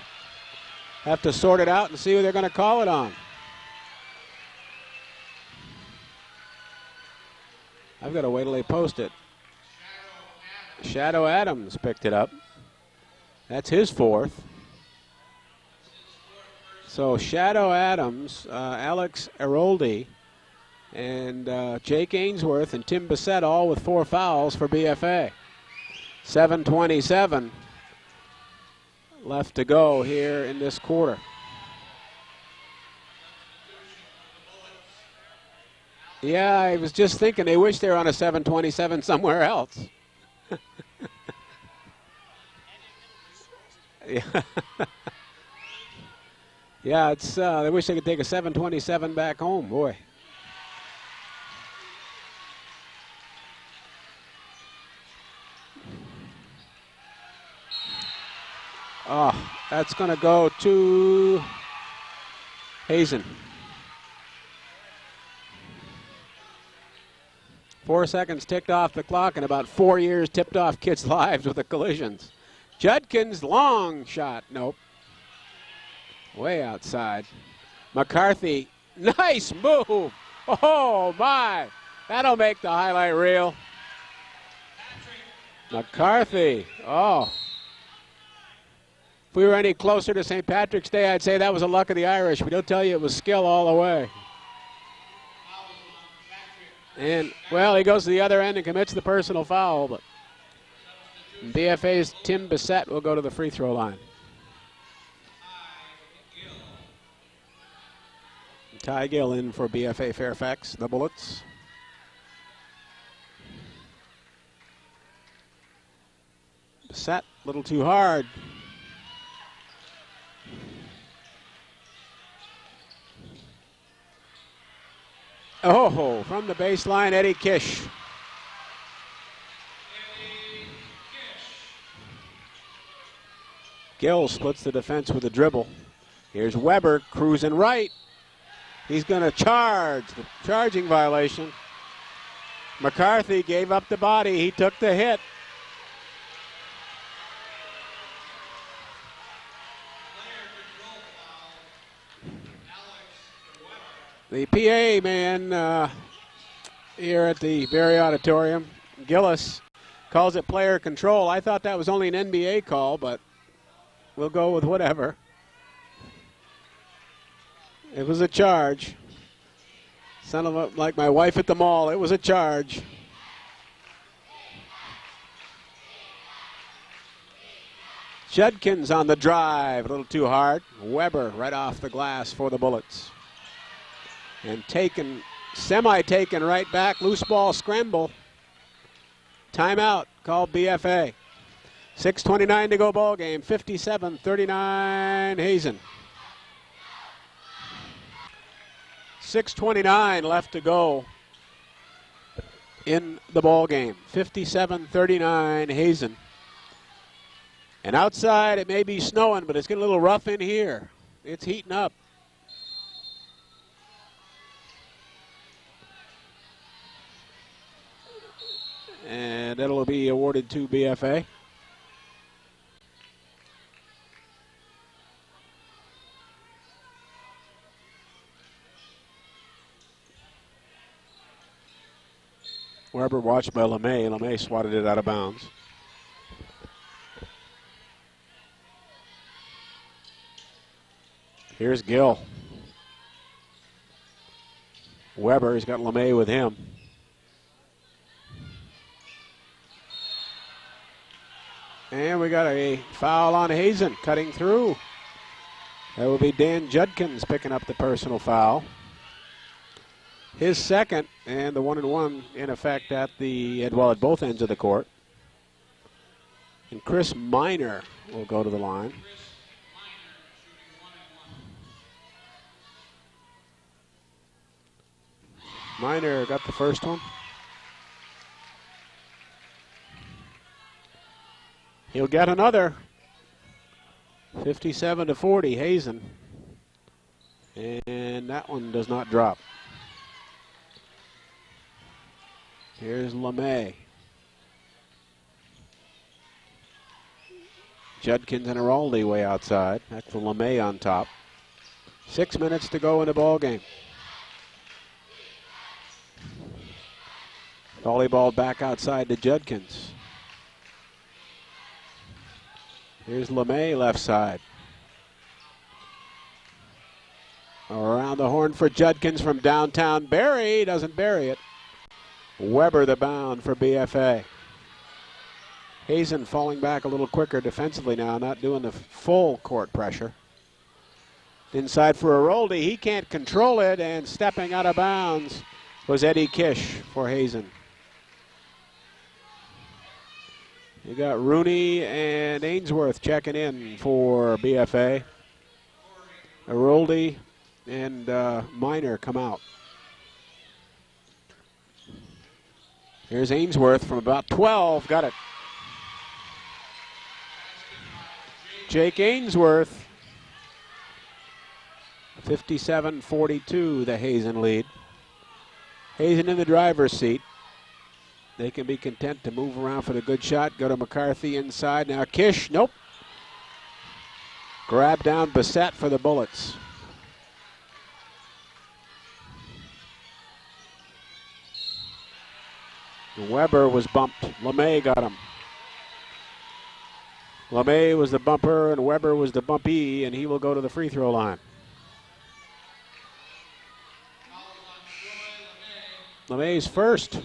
Have to sort it out and see who they're going to call it on. I've got to wait till they post it. Shadow Adams picked it up. That's his fourth. So Shadow Adams, Alex Aroldi, and Jake Ainsworth and Tim Bissett all with 4 fouls for BFA. 7:27 left to go here in this quarter. Yeah, I was just thinking they wish they were on a 7:27 somewhere else. Yeah. Yeah, it's. They wish they could take a 7:27 back home, boy. Oh, that's going to go to Hazen. 4 seconds ticked off the clock, and about 4 years tipped off kids' lives with the collisions. Judkins, long shot. Nope. Way outside. McCarthy, nice move. Oh, my. That'll make the highlight reel. McCarthy, oh. If we were any closer to St. Patrick's Day, I'd say that was a luck of the Irish. We don't tell you it was skill all the way. And, well, he goes to the other end and commits the personal foul, but BFA's Tim Bissett will go to the free throw line. Ty Gill in for BFA Fairfax, the Bullets. Bissett, a little too hard. Oh, from the baseline, Eddie Kish. Gill splits the defense with a dribble. Here's Weber cruising right. He's going to charge. The charging violation. McCarthy gave up the body. He took the hit. The PA man here at the Berry Auditorium, Gillis, calls it player control. I thought that was only an NBA call, but we'll go with whatever. It was a charge. Sounded like my wife at the mall. It was a charge. Judkins on the drive, a little too hard. Weber right off the glass for the Bullets. And taken, semi-taken right back, loose ball scramble. Timeout called BFA. 6:29 to go ball game, 57-39 Hazen. 6:29 left to go in the ball game, 57-39 Hazen. And outside it may be snowing, but it's getting a little rough in here. It's heating up. And it'll be awarded to BFA. Weber watched by LeMay. LeMay swatted it out of bounds. Here's Gill. Weber, he's got LeMay with him. And we got a foul on Hazen cutting through. That will be Dan Judkins picking up the personal foul. His second, and the 1-and-1 in effect at both ends of the court. And Chris Miner will go to the line. Miner got the first one. He'll get another. 57-40, Hazen. And that one does not drop. Here's LeMay. Judkins and Araldi way outside. That's the LeMay on top. 6 minutes to go in the ball game. Volleyball back outside to Judkins. Here's LeMay left side. Around the horn for Judkins from downtown. Barry doesn't bury it. Weber the bound for BFA. Hazen falling back a little quicker defensively now, not doing the full court pressure. Inside for Aroldi. He can't control it, and stepping out of bounds was Eddie Kish for Hazen. You got Rooney and Ainsworth checking in for BFA. Aroldi and Minor come out. Here's Ainsworth from about 12. Got it. Jake Ainsworth. 57-42, the Hazen lead. Hazen in the driver's seat. They can be content to move around for the good shot. Go to McCarthy inside. Now Kish, nope. Grab down Bassett for the Bullets. Weber was bumped. LeMay got him. LeMay was the bumper and Weber was the bumpy, and he will go to the free throw line. LeMay's first.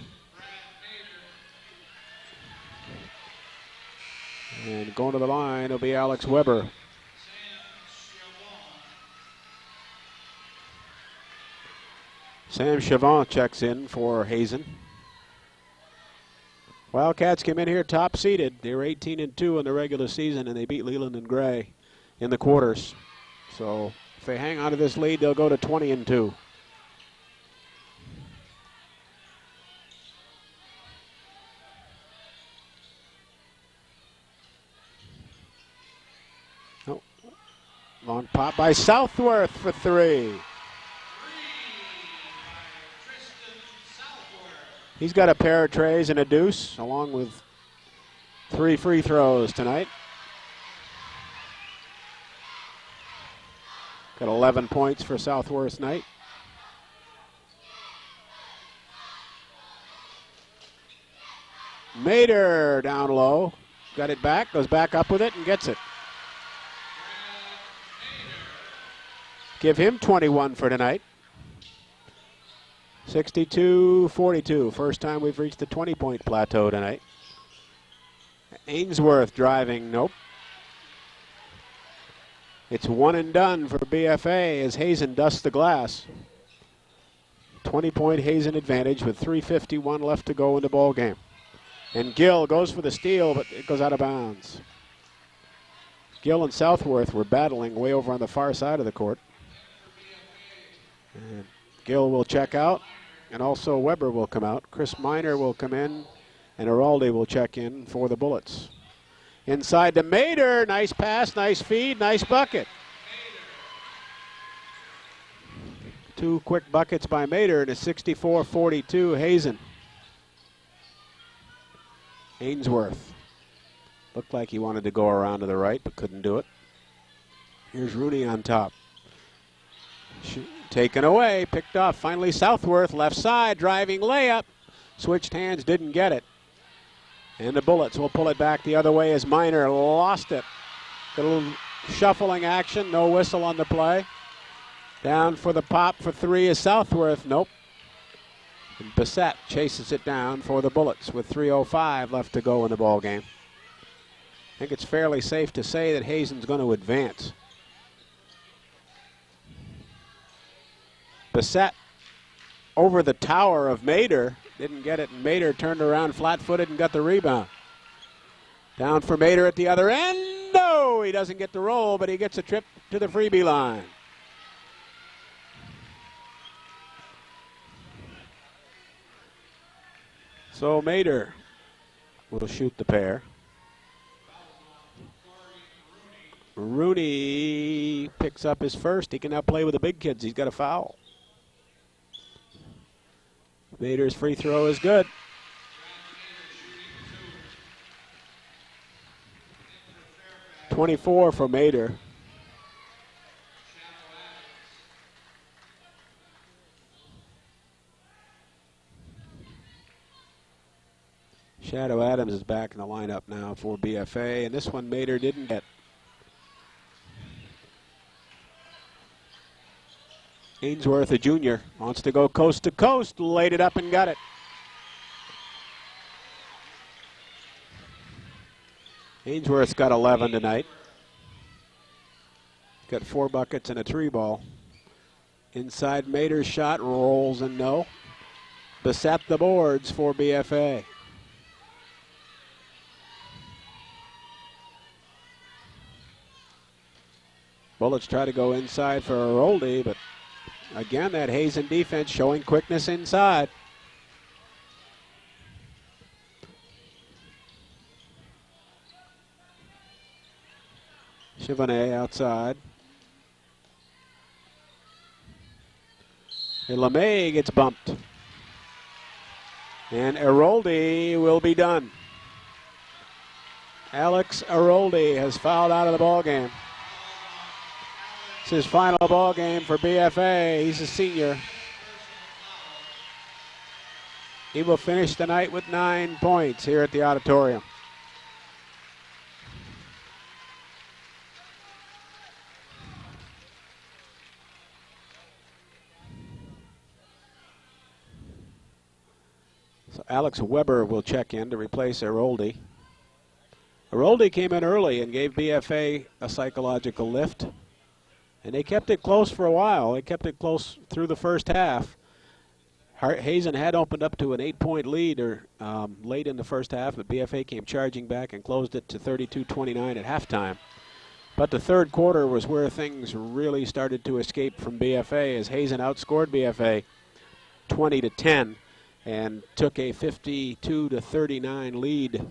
And going to the line will be Alex Weber. Sam Chavon checks in for Hazen. Wildcats came in here top seeded. They were 18-2 in the regular season, and they beat Leland and Gray in the quarters. So if they hang on to this lead, they'll go to 20-2. Oh, long pop by Southworth for three. He's got a pair of trays and a deuce, along with 3 free throws tonight. Got 11 points for Southworth's night. Mader down low. Got it back, goes back up with it and gets it. Give him 21 for tonight. 62-42. First time we've reached the 20-point plateau tonight. Ainsworth driving, nope. It's one and done for BFA as Hazen dusts the glass. 20-point Hazen advantage with 3:51 left to go in the ball game. And Gill goes for the steal, but it goes out of bounds. Gill and Southworth were battling way over on the far side of the court. And Gill will check out, and also Weber will come out. Chris Minor will come in, and Araldi will check in for the Bullets. Inside to Mader. Nice pass, nice feed, nice bucket. 2 quick buckets by Mader, and a 64-42 Hazen. Ainsworth. Looked like he wanted to go around to the right, but couldn't do it. Here's Rooney on top. Taken away, picked off. Finally Southworth, left side, driving layup. Switched hands, didn't get it. And the Bullets will pull it back the other way as Minor lost it. Got a little shuffling action, no whistle on the play. Down for the pop for 3 is Southworth, nope. And Bassett chases it down for the Bullets with 3:05 left to go in the ball game. I think it's fairly safe to say that Hazen's going to advance. Bassett over the tower of Mader, didn't get it, and Mader turned around flat-footed and got the rebound. Down for Mader at the other end. No, he doesn't get the roll, but he gets a trip to the freebie line. So Mader will shoot the pair. Rooney picks up his first. He can now play with the big kids. He's got a foul. Mader's free throw is good. .24 for Mader. Shadow Adams is back in the lineup now for BFA, and this one Mater didn't get. Ainsworth, a junior, wants to go coast to coast, laid it up and got it. Ainsworth's got 11 tonight. Got 4 buckets and a 3-ball. Inside Mater's shot, rolls and no. Beset the boards for BFA. Bullets try to go inside for Aroldi, but again, that Hazen defense showing quickness inside. Chivonnet outside. And LeMay gets bumped. And Aroldi will be done. Alex Aroldi has fouled out of the ball game. It's his final ball game for BFA. He's a senior. He will finish the night with 9 points here at the auditorium. So Alex Weber will check in to replace Aroldi. Aroldi came in early and gave BFA a psychological lift. And they kept it close for a while. They kept it close through the first half. Hazen had opened up to an 8-point lead late in the first half, but BFA came charging back and closed it to 32-29 at halftime. But the third quarter was where things really started to escape from BFA as Hazen outscored BFA 20-10 and took a 52-39 lead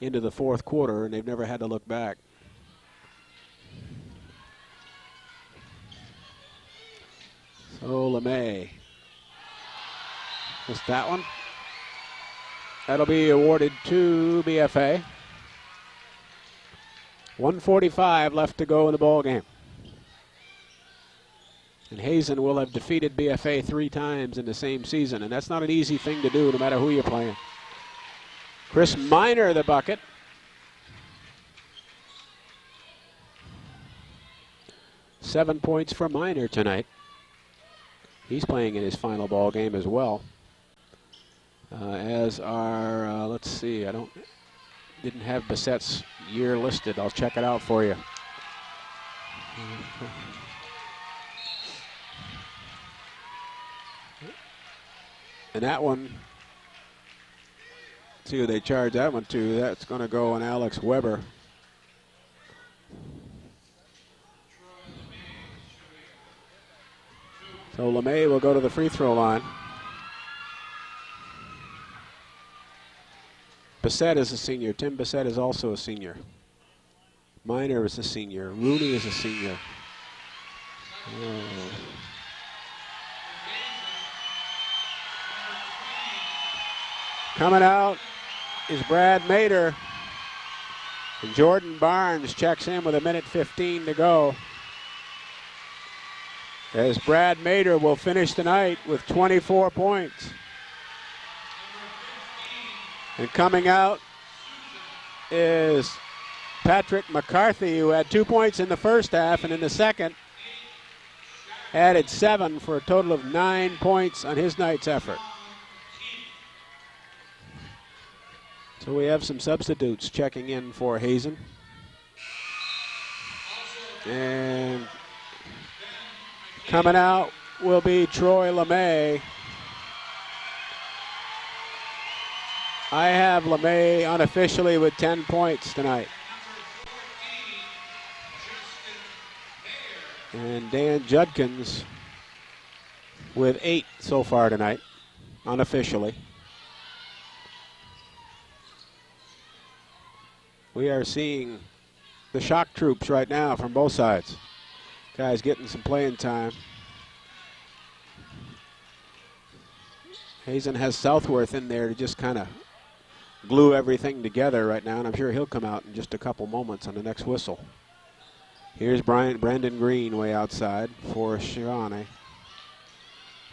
into the fourth quarter, and they've never had to look back. So LeMay missed that one. That'll be awarded to BFA. 1:45 left to go in the ball game. And Hazen will have defeated BFA 3 times in the same season, and that's not an easy thing to do no matter who you're playing. Chris Miner, the bucket. Seven points for Miner tonight. He's playing in his final ball game as well. As our, let's see, didn't have Bissett's year listed. I'll check it out for you. And that one, see who they charge that one to. That's going to go on Alex Weber. So LeMay will go to the free throw line. Bissett is a senior. Tim Bissett is also a senior. Miner is a senior. Rooney is a senior. Coming out is Brad Mater. And Jordan Barnes checks in with 1:15 to go. As Brad Mater will finish the night with 24 points. And coming out is Patrick McCarthy, who had 2 points in the first half, and in the second added 7 for a total of 9 points on his night's effort. So we have some substitutes checking in for Hazen. And coming out will be Troy LeMay. I have LeMay unofficially with 10 points tonight. And Dan Judkins with 8 so far tonight, unofficially. We are seeing the shock troops right now from both sides. Guys getting some playing time. Hazen has Southworth in there to just kind of glue everything together right now, and I'm sure he'll come out in just a couple moments on the next whistle. Here's Brandon Green way outside for Shivane.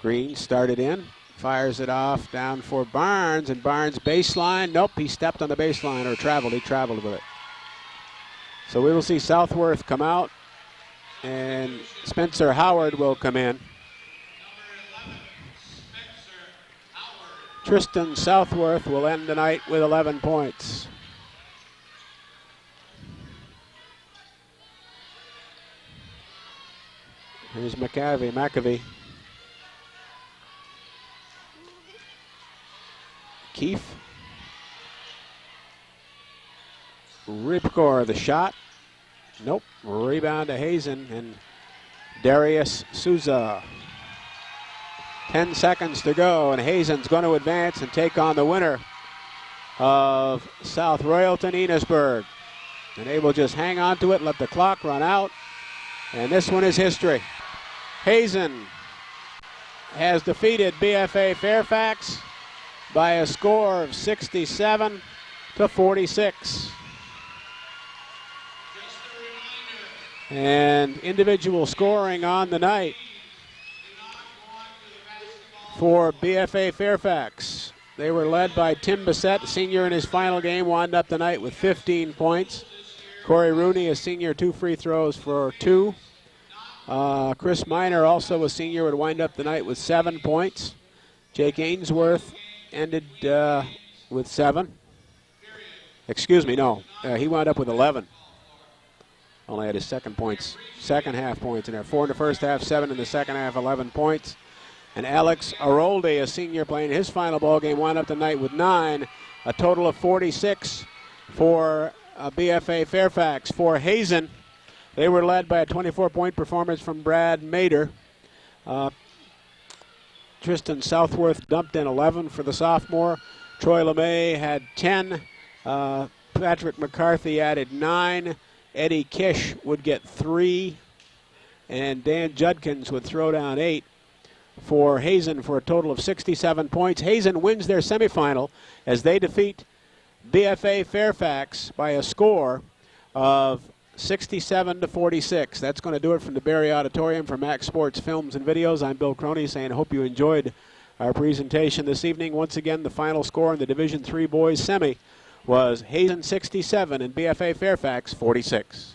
Green started in, fires it off down for Barnes, and Barnes baseline. Nope, he stepped on the baseline or traveled. He traveled with it. So we will see Southworth come out, and Spencer Howard will come in. Tristan Southworth will end the night with 11 points. Here's McAvey. Keefe. Ripcore, the shot. Nope. Rebound to Hazen and Darius Souza. 10 seconds to go, and Hazen's going to advance and take on the winner of South Royalton Enosburg. And they will just hang on to it, let the clock run out, and this one is history. Hazen has defeated BFA Fairfax by a score of 67 to 46. And individual scoring on the night for BFA Fairfax. They were led by Tim Bissett, senior in his final game, wound up the night with 15 points. Corey Rooney, a senior, 2 free throws for 2. Chris Miner, also a senior, would wind up the night with 7 points. Jake Ainsworth ended with 7. Excuse me, no. He wound up with 11. Only had his second half points in there. 4 in the first half, 7 in the second half, 11 points. And Alex Arolde, a senior, playing his final ball game, wound up the night with 9. A total of 46 for BFA Fairfax. For Hazen, they were led by a 24-point performance from Brad Mader. Tristan Southworth dumped in 11 for the sophomore. Troy LeMay had 10. Patrick McCarthy added 9. Eddie Kish would get 3. And Dan Judkins would throw down 8 for Hazen for a total of 67 points. Hazen wins their semifinal as they defeat BFA Fairfax by a score of 67 to 46. That's going to do it from the Barry Auditorium. For Max Sports Films and Videos, I'm Bill Croney saying hope you enjoyed our presentation this evening. Once again, the final score in the Division III boys semi was Hazen 67 and BFA Fairfax 46.